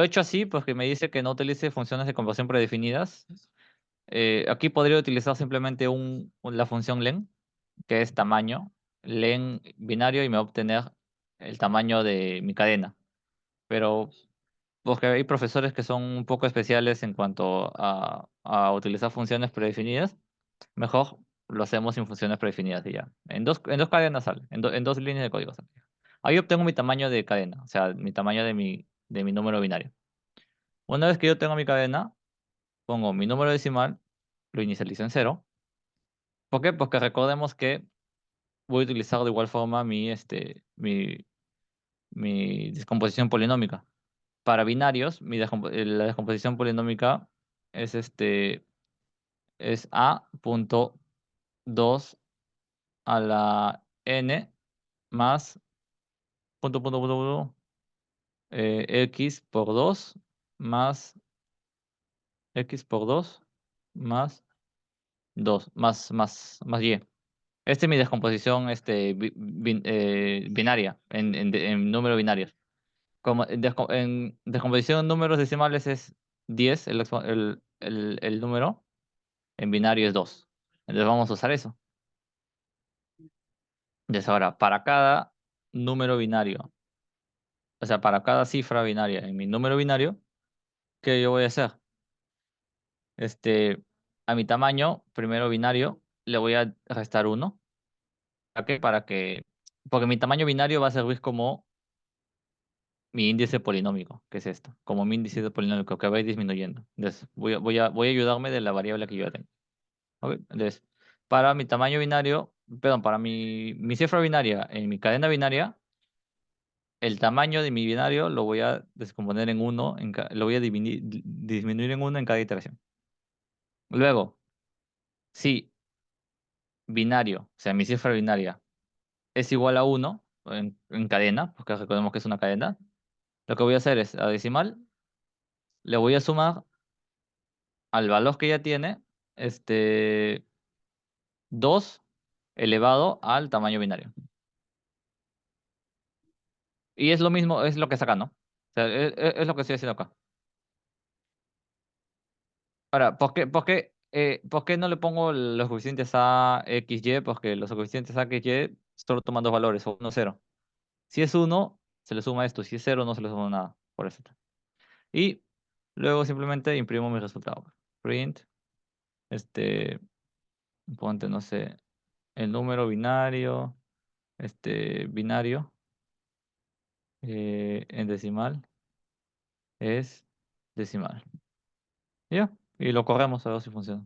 he hecho así porque me dice que no utilice funciones de conversión predefinidas. Aquí podría utilizar simplemente la función len, que es tamaño, len binario y me va a obtener el tamaño de mi cadena. Pero porque hay profesores que son un poco especiales en cuanto a utilizar funciones predefinidas, mejor lo hacemos sin funciones predefinidas y ya. En dos cadenas sale, en dos líneas de código sale. Ahí obtengo mi tamaño de cadena, o sea, mi tamaño de mi número binario. Una vez que yo tengo mi cadena, pongo mi número decimal, lo inicializo en cero. ¿Por qué? Porque recordemos que voy a utilizar de igual forma mi descomposición polinómica. Para binarios, la descomposición polinómica es es a punto 2 a la n más punto, x por 2 más x por 2 más 2 más y. Esta es mi descomposición binaria, en número binarios. Como en descomposición en números decimales es 10 el número, en binario es 2. Entonces vamos a usar eso. Entonces ahora, para cada número binario, o sea, para cada cifra binaria en mi número binario, ¿qué yo voy a hacer? Este, a mi tamaño, primero binario, le voy a restar 1. ¿Para qué? Porque mi tamaño binario va a servir como mi índice polinómico, que es esto, como mi índice de polinómico que va a ir disminuyendo. Entonces, voy a ayudarme de la variable que yo ya tengo. ¿Ok? Entonces, para mi tamaño binario, perdón, para mi cifra binaria en mi cadena binaria, el tamaño de mi binario lo voy a descomponer en uno, lo voy a disminuir en uno en cada iteración. Luego, si binario, o sea, mi cifra binaria es igual a uno en cadena, porque recordemos que es una cadena, lo que voy a hacer es a decimal, le voy a sumar al valor que ya tiene, este, 2 elevado al tamaño binario. Y es lo mismo, es lo que saca, ¿no? O sea, es lo que estoy haciendo acá. Ahora, ¿por qué no le pongo los coeficientes a x, y? Porque los coeficientes a x, y solo toman dos valores, o 1, 0. Si es uno se le suma esto. Si es cero no se le suma nada. Por eso. Y luego simplemente imprimo mi resultado. Print, este, ponte, no sé, el número binario, binario, en decimal es decimal. Ya, y lo corremos a ver si funciona.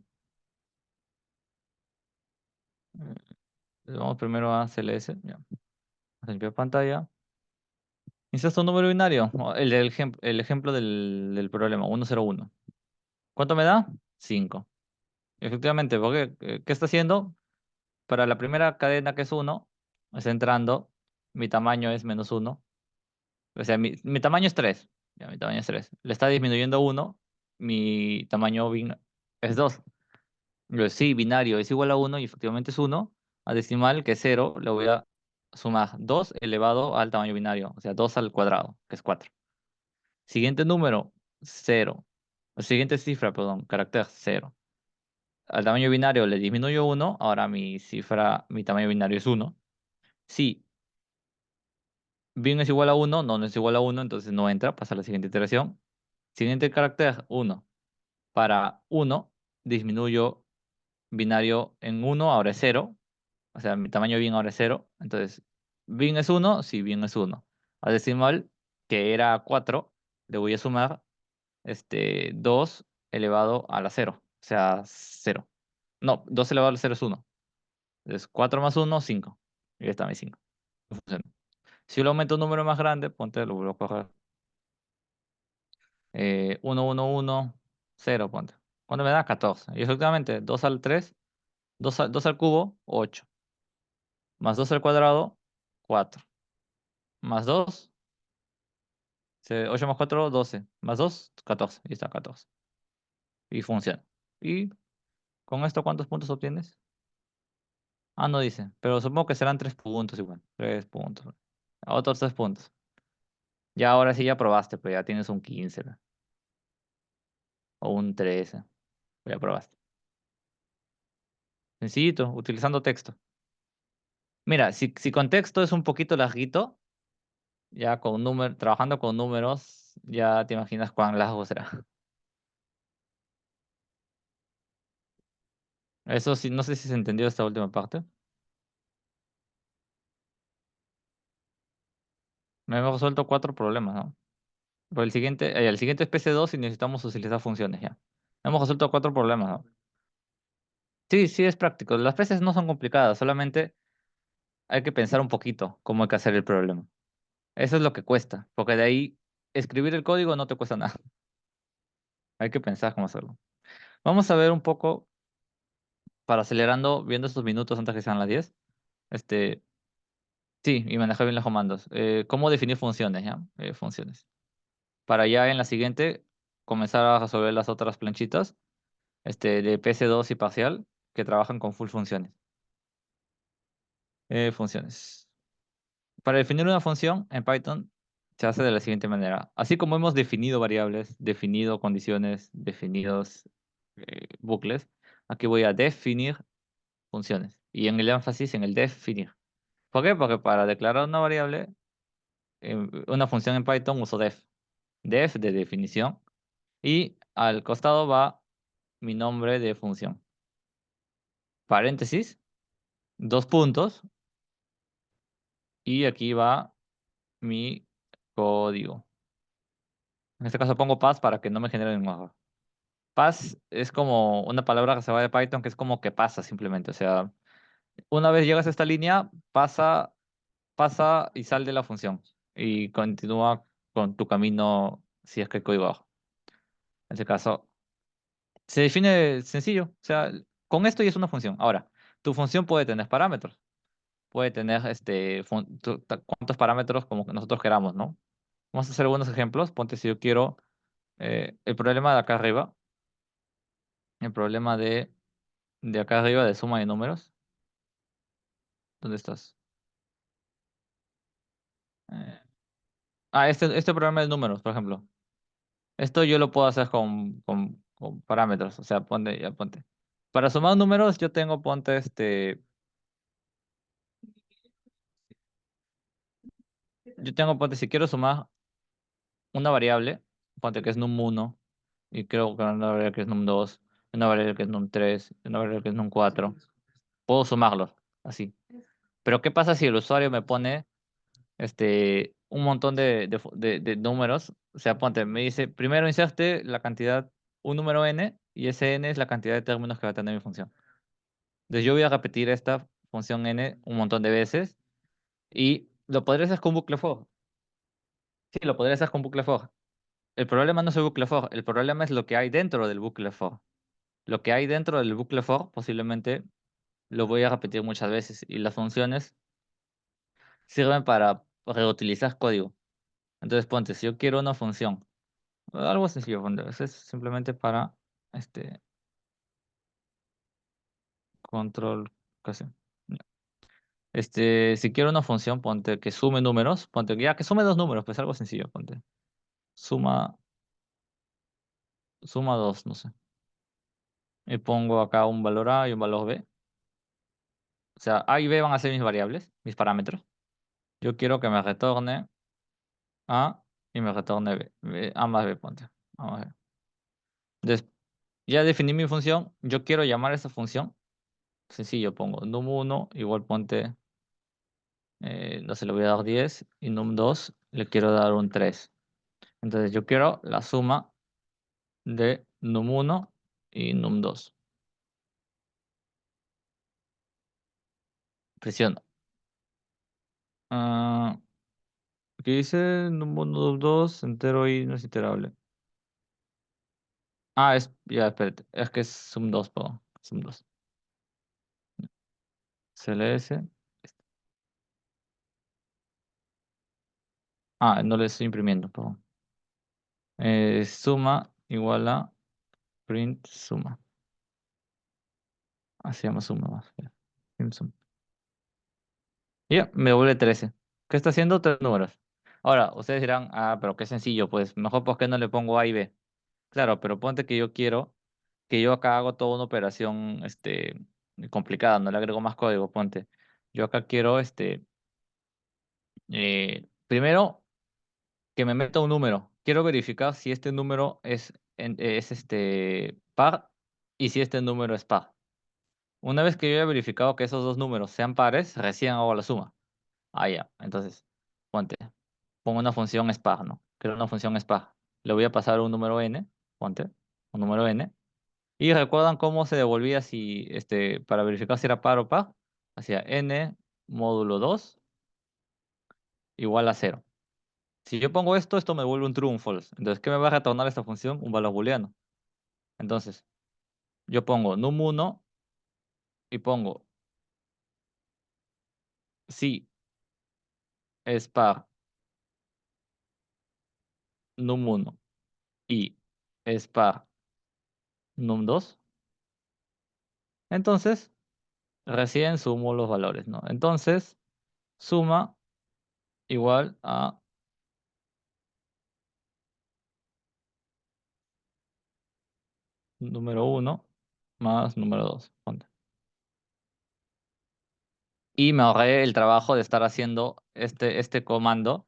Vamos primero a CLS, ya. Vamos a limpiar pantalla. Inserta un número binario, o el ejemplo del problema, 101. ¿Cuánto me da? 5. Efectivamente, porque ¿qué está haciendo? Para la primera cadena que es uno, está entrando, mi tamaño es -1. O sea, mi tamaño es 3. Ya, mi tamaño es 3. Le está disminuyendo uno, mi tamaño es 2. Yo, sí, binario es igual a uno y efectivamente es uno. A decimal, que es 0, le voy a sumar 2 elevado al tamaño binario, o sea, 2 al cuadrado, que es 4. Siguiente número, 0. Siguiente cifra, perdón, carácter 0. Al tamaño binario le disminuyo uno, ahora mi tamaño binario es uno. Si bin es igual a uno, no es igual a uno, entonces no entra, pasa a la siguiente iteración. Siguiente carácter, uno. Para uno disminuyo binario en uno, ahora es cero. O sea, mi tamaño bin ahora es cero. Entonces, bin es uno, sí, bin es uno. A decimal, que era 4, le voy a sumar 2 elevado a la cero. O sea, cero. No, 2 elevado a la cero es uno. Entonces, 4 más uno, 5. Y ahí está mi 5. Si lo aumento a un número más grande, ponte, lo vuelvo a coger. 1, 1, 1, 0, ponte. ¿Cuánto me da? 14. Y efectivamente, 2 al 3, 2 al cubo, 8. Más 2 al cuadrado, 4. Más 2, 8 más 4, 12. Más 2, 14. Y está 14. Y funciona. ¿Y con esto cuántos puntos obtienes? Ah, no dice. Pero supongo que serán 3 puntos igual. 3 puntos. Otros 3 puntos. Ya ahora sí ya probaste, pero ya tienes un 15, ¿no? O un 13. Ya probaste. Sencillito, utilizando texto. Mira, si con texto es un poquito larguito, ya trabajando con números, ya te imaginas cuán largo será. Eso sí, no sé si se entendió esta última parte. Me hemos resuelto 4 problemas, ¿no? Por el siguiente es PC2 y necesitamos utilizar funciones ya. Hemos resuelto 4 problemas, ¿no? Sí, sí es práctico. Las PCs no son complicadas, solamente hay que pensar un poquito cómo hay que hacer el problema. Eso es lo que cuesta, porque de ahí escribir el código no te cuesta nada. Hay que pensar cómo hacerlo. Vamos a ver un poco, para acelerando, viendo estos minutos antes que sean las 10. Este, sí, y manejar bien los comandos. ¿Cómo definir funciones, ya? Funciones. Para ya en la siguiente comenzar a resolver las otras planchitas, de PC2 y parcial que trabajan con full funciones. Funciones. Para definir una función en Python se hace de la siguiente manera. Así como hemos definido variables, definido condiciones, definidos bucles, aquí voy a definir funciones. Y en el énfasis en el definir. ¿Por qué? Porque para declarar una variable, una función en Python uso def. Def de definición. Y al costado va mi nombre de función. Paréntesis, dos puntos. Y aquí va mi código. En este caso pongo pass para que no me genere ningún error. Pass es como una palabra reservada de Python que es como que pasa simplemente. O sea, una vez llegas a esta línea, pasa y sal de la función. Y continúa con tu camino si es que el código abajo. En este caso, se define sencillo. O sea, con esto ya es una función. Ahora, tu función puede tener parámetros. Puede tener cuantos parámetros como que nosotros queramos, ¿no? Vamos a hacer algunos ejemplos. Ponte si yo quiero el problema de acá arriba, el problema de acá arriba de suma de números. ¿Dónde estás? Eh, este problema de números, por ejemplo. Esto yo lo puedo hacer con parámetros. O sea, ponte, ya ponte. Para sumar números, yo tengo, ponte, yo tengo, ponte, si quiero sumar una variable, ponte que es num1, y creo que una variable que es num2, una variable que es num3, una variable que es num4. Puedo sumarlos, así. Pero ¿qué pasa si el usuario me pone un montón de números? O sea, ponte, me dice, primero inserte la cantidad, un número n, y ese n es la cantidad de términos que va a tener mi función. Entonces yo voy a repetir esta función n un montón de veces, y lo podría hacer con bucle for. Sí, lo podría hacer con bucle for. El problema no es el bucle for, el problema es lo que hay dentro del bucle for. Lo que hay dentro del bucle for posiblemente lo voy a repetir muchas veces, y las funciones sirven para reutilizar código. Entonces ponte, si yo quiero una función, algo sencillo, ponte, eso es simplemente para este control, casi. Si quiero una función, ponte que sume números, ponte ya que sume dos números, pues algo sencillo, ponte. Suma, suma dos, no sé. Y pongo acá un valor A y un valor B. O sea, A y B van a ser mis variables, mis parámetros. Yo quiero que me retorne A y me retorne B. A más B, ponte. A más B. Des- ya definí mi función. Yo quiero llamar a esa función. Sencillo, pongo num1 igual ponte, no se le voy a dar 10 y num2 le quiero dar un 3. Entonces yo quiero la suma de num1 y num2. Presiono. Ah, ¿qué dice? Num1, num2, entero y no es iterable. Ya, espérate, es que es sum2, perdón. Sum2. CLS. No le estoy imprimiendo, perdón. Suma igual a print suma. Así llama suma más. Ya. Print sum. Ya, me devuelve 13. ¿Qué está haciendo? Tres números. Ahora, ustedes dirán, pero qué sencillo, pues mejor por qué no le pongo A y B. Claro, pero ponte que yo quiero que yo acá hago toda una operación complicada, no le agrego más código, ponte. Yo acá quiero primero que me meta un número. Quiero verificar si este número es par y si este número es par. Una vez que yo haya verificado que esos dos números sean pares, recién hago la suma. Ya. Entonces, ponte, pongo una función spar, ¿no? Creo una función spar. Le voy a pasar un número n, ponte, un número n. Y recuerdan cómo se devolvía para verificar si era par o par. Hacía n módulo 2 igual a cero. Si yo pongo esto, esto me devuelve un true o un false. Entonces, ¿qué me va a retornar esta función? Un valor booleano. Entonces, yo pongo num1 y pongo si es par num1 y es par num2. Entonces, recién sumo los valores, ¿no? Entonces, suma igual a número 1 más número 2. Ponte. Y me ahorré el trabajo de estar haciendo este comando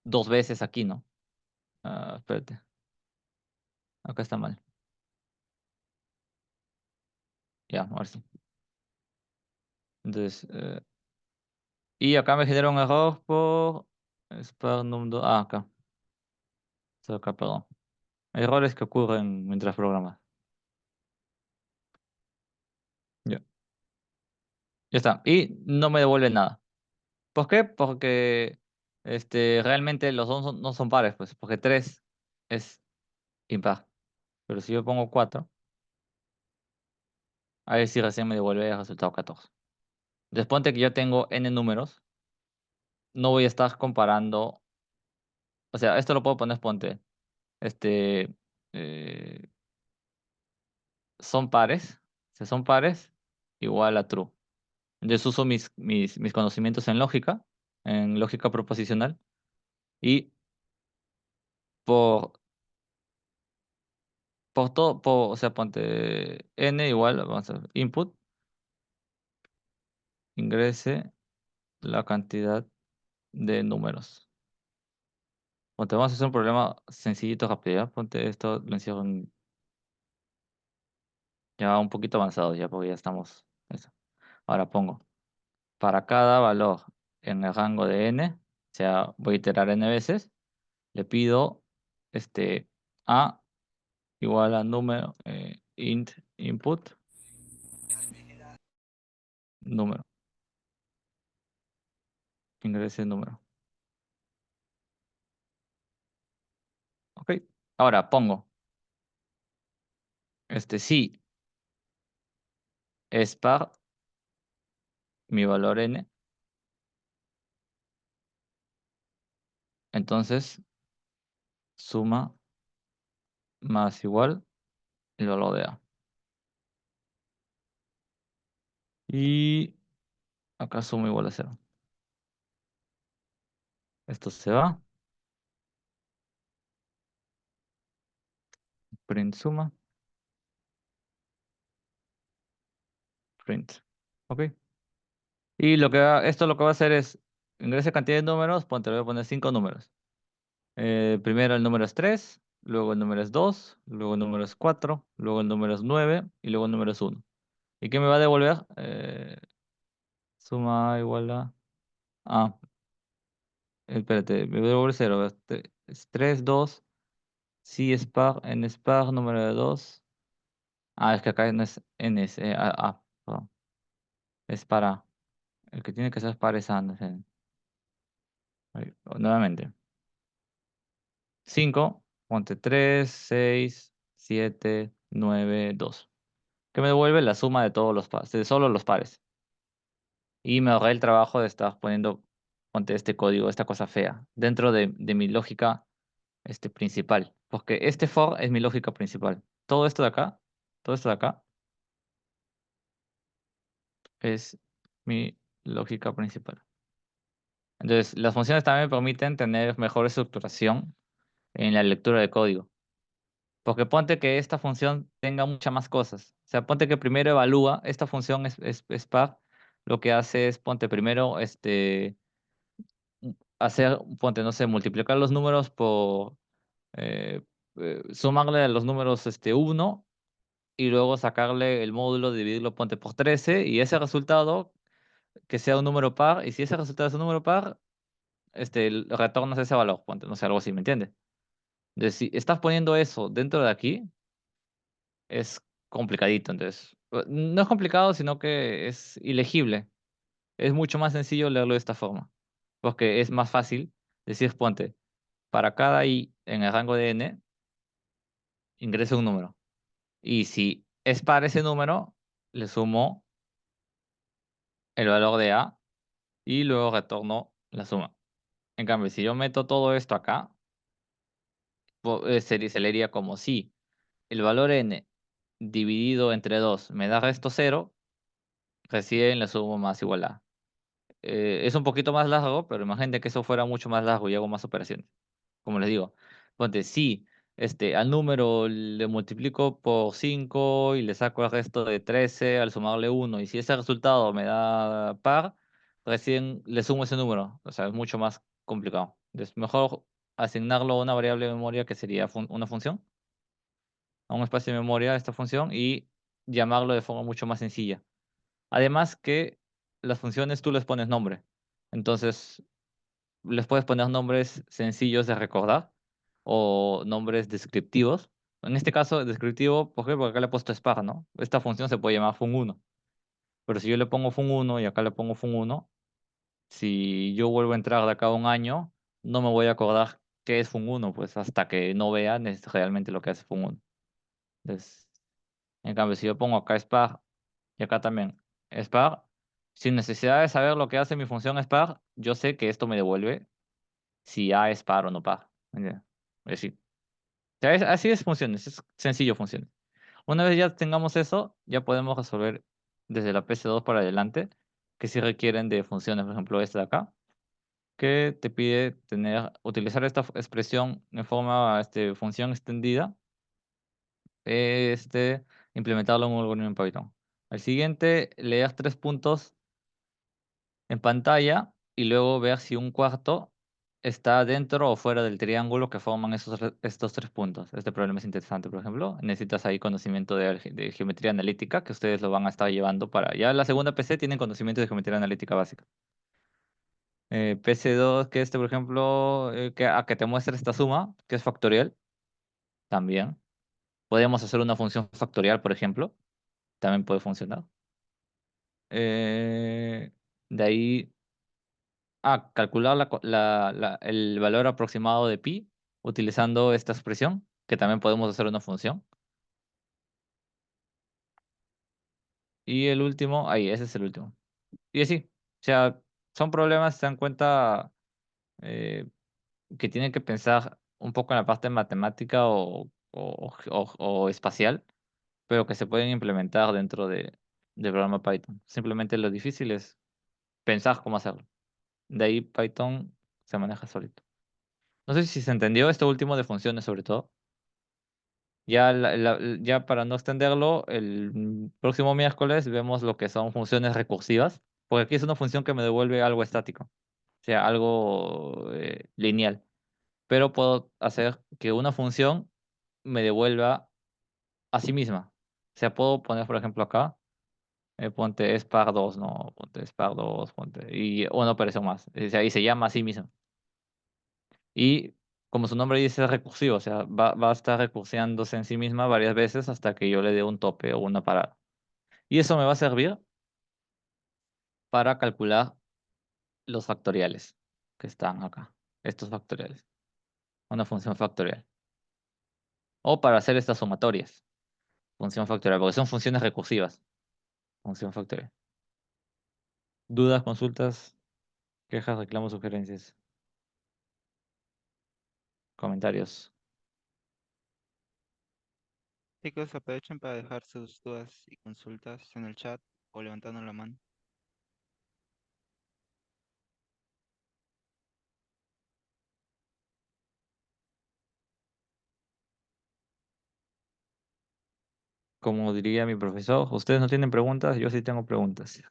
dos veces aquí, ¿no? Espérate, acá está mal. Ya, ahora sí. Entonces, y acá me genera un error por... Spar num 2. Ah, acá. Está acá, perdón. Errores que ocurren mientras programas. Ya. Ya está. Y no me devuelve nada. ¿Por qué? Porque realmente los dos no son pares, pues, porque 3 es impar. Pero si yo pongo 4, ahí sí recién me devuelve el resultado 14. Entonces ponte que yo tengo n números, no voy a estar comparando, o sea, esto lo puedo poner, ponte, este, eh, son pares, si son pares, igual a true. Entonces uso mis conocimientos en lógica proposicional, y por, por todo, o sea, ponte n igual, vamos a ver, input, ingrese la cantidad de números. Ponte, vamos a hacer un problema sencillito, rápido, ¿ya? Ponte esto, lo encierro ya un poquito avanzado, ya porque ya estamos. Eso. Ahora pongo, para cada valor en el rango de n, o sea, voy a iterar n veces, le pido a igual a número, int input, número, ingrese número. Ok. Ahora pongo, si es par mi valor n, entonces suma más igual el valor de a. Y acá suma igual a cero. Esto se va, print suma, print. Ok. Y esto lo que va a hacer es, ingrese cantidad de números, ponte, le voy a poner 5 números. Primero el número es 3, luego el número es 2, luego el número es 4, luego el número es 9 y luego el número es 1. ¿Y qué me va a devolver? Suma igual a... Ah, espérate, me va a devolver 0. Es 3, 2, sí es par, n es par, número de 2. Ah, es que acá no es n, es perdón. Es para... El que tiene que ser par es a, no sé. Ahí, nuevamente. 5, ponte 3, 6, 7, 9, 2. Que me devuelve la suma de todos los pares, de solo los pares. Y me ahorré el trabajo de estar poniendo, ponte este código, esta cosa fea, dentro de mi lógica principal. Porque este for es mi lógica principal. Todo esto de acá, todo esto de acá, es mi lógica principal. Entonces, las funciones también me permiten tener mejor estructuración en la lectura de código. Porque ponte que esta función tenga muchas más cosas. O sea, ponte que primero evalúa, esta función es par, lo que hace es, ponte primero, hacer, ponte, no sé, multiplicar los números por, eh, sumarle a los números 1 y luego sacarle el módulo, dividirlo, ponte por 13 y ese resultado que sea un número par, y si ese resultado es un número par, retornas ese valor, ponte, no sé, algo así, ¿me entiendes? Entonces, si estás poniendo eso dentro de aquí, es complicadito. Entonces, no es complicado, sino que es ilegible. Es mucho más sencillo leerlo de esta forma, porque es más fácil decir, ponte, para cada i en el rango de n, ingresa un número. Y si es para ese número, le sumo el valor de a y luego retorno la suma. En cambio, si yo meto todo esto acá, se leería como si el valor n dividido entre 2 me da resto cero, recién le sumo más igual a. Es un poquito más largo, pero imagínate que eso fuera mucho más largo y hago más operaciones. Como les digo, ponte, si al número le multiplico por 5 y le saco el resto de 13 al sumarle uno, y si ese resultado me da par, recién le sumo ese número. O sea, es mucho más complicado. Es mejor asignarlo a una variable de memoria que sería una función, a un espacio de memoria esta función, y llamarlo de forma mucho más sencilla. Además que las funciones tú les pones nombre. Entonces, les puedes poner nombres sencillos de recordar o nombres descriptivos. En este caso, descriptivo, ¿por qué? Porque acá le he puesto Spar, ¿no? Esta función se puede llamar fun1. Pero si yo le pongo fun1 y acá le pongo fun1, si yo vuelvo a entrar de acá a un año, no me voy a acordar qué es fun1, pues hasta que no vean es realmente lo que hace fun1. Entonces, en cambio, si yo pongo acá Spar y acá también Spar, sin necesidad de saber lo que hace mi función Spar, yo sé que esto me devuelve si A es par o no par. ¿Entiendes? Es decir, ya así es funciones, es sencillo funciones. Una vez ya tengamos eso, ya podemos resolver desde la PC2 para adelante, que si requieren de funciones, por ejemplo, esta de acá, que te pide utilizar esta expresión en forma, función extendida, implementarlo en un algoritmo en Python. Al siguiente, leer 3 puntos en pantalla y luego ver si un cuarto está dentro o fuera del triángulo que forman estos 3 puntos. Este problema es interesante, por ejemplo. Necesitas ahí conocimiento de geometría analítica, que ustedes lo van a estar llevando para... Ya la segunda PC tienen conocimiento de geometría analítica básica. PC2, que por ejemplo, que te muestre esta suma, que es factorial, también. Podemos hacer una función factorial, por ejemplo, también puede funcionar. De ahí calcular el valor aproximado de pi utilizando esta expresión, que también podemos hacer una función. Y el último, ahí, ese es el último. Y así, o sea, son problemas, se dan cuenta eh, que tienen que pensar un poco en la parte matemática o espacial, pero que se pueden implementar dentro del programa Python. Simplemente lo difícil es pensar cómo hacerlo. De ahí Python se maneja solito. No sé si se entendió esto último de funciones sobre todo. Ya, ya para no extenderlo, el próximo miércoles vemos lo que son funciones recursivas, porque aquí es una función que me devuelve algo estático, o sea, algo lineal, pero puedo hacer que una función me devuelva a sí misma. O sea, puedo poner, por ejemplo, acá, ponte es par 2, no, ponte es par 2, ponte, y una operación más, o sea, y se llama a sí misma. Y como su nombre dice, es recursivo, o sea, va a estar recurseándose en sí misma varias veces hasta que yo le dé un tope o una parada. Y eso me va a servir para calcular los factoriales que están acá, estos factoriales, una función factorial. O para hacer estas sumatorias, función factorial, porque son funciones recursivas, función factorial. ¿Dudas, consultas, quejas, reclamos, sugerencias, comentarios? Chicos, aprovechen para dejar sus dudas y consultas en el chat o levantando la mano. Como diría mi profesor, ustedes no tienen preguntas, yo sí tengo preguntas.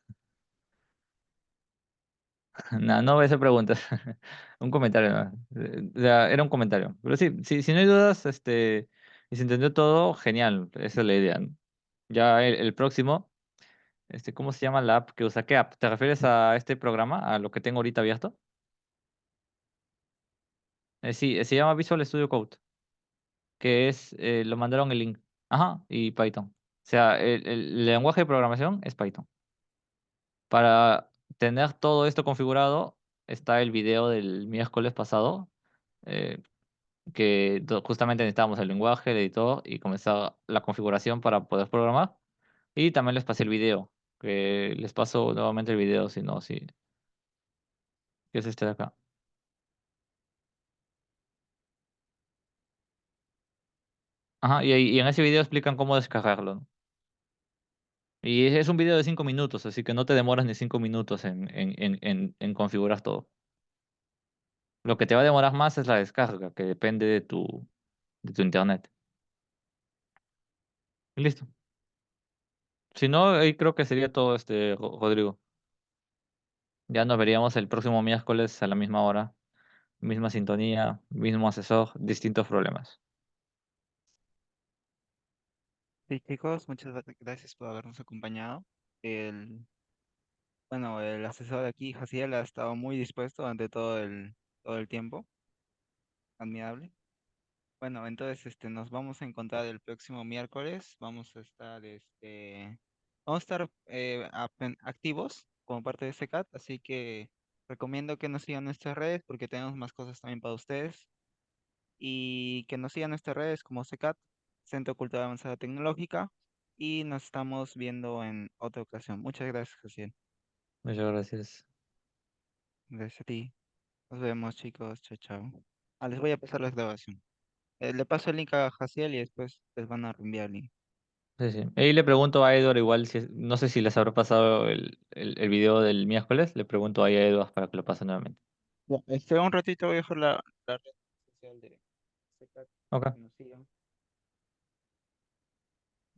No, no voy a hacer preguntas. Un comentario, ¿no? O sea, era un comentario. Pero sí, si no hay dudas, y se entendió todo, genial. Esa es la idea, ¿no? Ya el próximo, ¿cómo se llama la app que usa? ¿Qué app? ¿Te refieres a este programa, a lo que tengo ahorita abierto? Sí, se llama Visual Studio Code, que lo mandaron el link. Ajá, y Python. O sea, el lenguaje de programación es Python. Para tener todo esto configurado, está el video del miércoles pasado. eh, que justamente necesitábamos el lenguaje, el editor y comenzar la configuración para poder programar. Y también les pasé el video, que les paso nuevamente el video, si no, si que es este de acá. Ajá, y en ese video explican cómo descargarlo, ¿no? Y es un video de 5 minutos, así que no te demoras ni 5 minutos en configurar todo. Lo que te va a demorar más es la descarga, que depende de tu internet. Y listo. Si no, ahí creo que sería todo, Rodrigo. Ya nos veríamos el próximo miércoles a la misma hora. Misma sintonía, mismo asesor, distintos problemas. Sí, chicos, muchas gracias por habernos acompañado. El Bueno, el asesor aquí, Jaciel, ha estado muy dispuesto ante todo el tiempo, admirable. Bueno, entonces nos vamos a encontrar el próximo miércoles. Vamos a estar activos como parte de este CAT, así que recomiendo que nos sigan nuestras redes porque tenemos más cosas también para ustedes y que nos sigan nuestras redes como CECAT, Centro Cultural Avanzada Tecnológica, y nos estamos viendo en otra ocasión. Muchas gracias, Jaciel. Muchas gracias. Gracias a ti. Nos vemos, chicos. Chao, chao. Les voy a pasar la grabación. Le paso el link a Jaciel y después les van a reenviar el link. Sí, sí. Y le pregunto a Edward igual, si no sé si les habrá pasado el video del miércoles, le pregunto ahí a Edward para que lo pase nuevamente. Ya, un ratito voy a dejar la red social de CECAT para Ok. que nos sigan.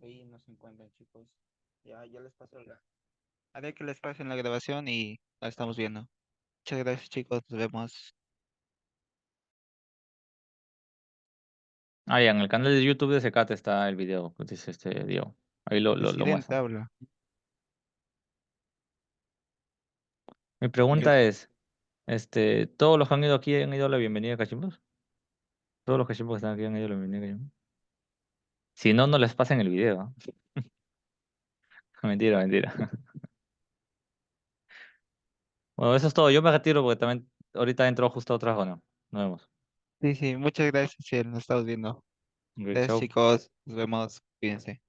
Ahí nos encuentran, chicos. Ya les paso haré que les pasen la grabación y la estamos viendo. Muchas gracias, chicos. Nos vemos. Ah, ya, en el canal de YouTube de Secate está el video, que dice este Diego. Ahí lo Presidente muestran. habla. Mi Yo- pregunta es, ¿todos los que han ido aquí han ido a la bienvenida a Cachimbos? ¿Todos los cachimbos que están aquí han ido a la bienvenida a Cachimbos? Si no, no les pasen el video. ¿Ah? Mentira, mentira. Bueno, eso es todo. Yo me retiro porque también ahorita entro justo a otra zona. Nos vemos. Sí, sí, muchas gracias, sí, nos estamos viendo. Ok, Gracias, chao. chicos. Nos vemos. Cuídense.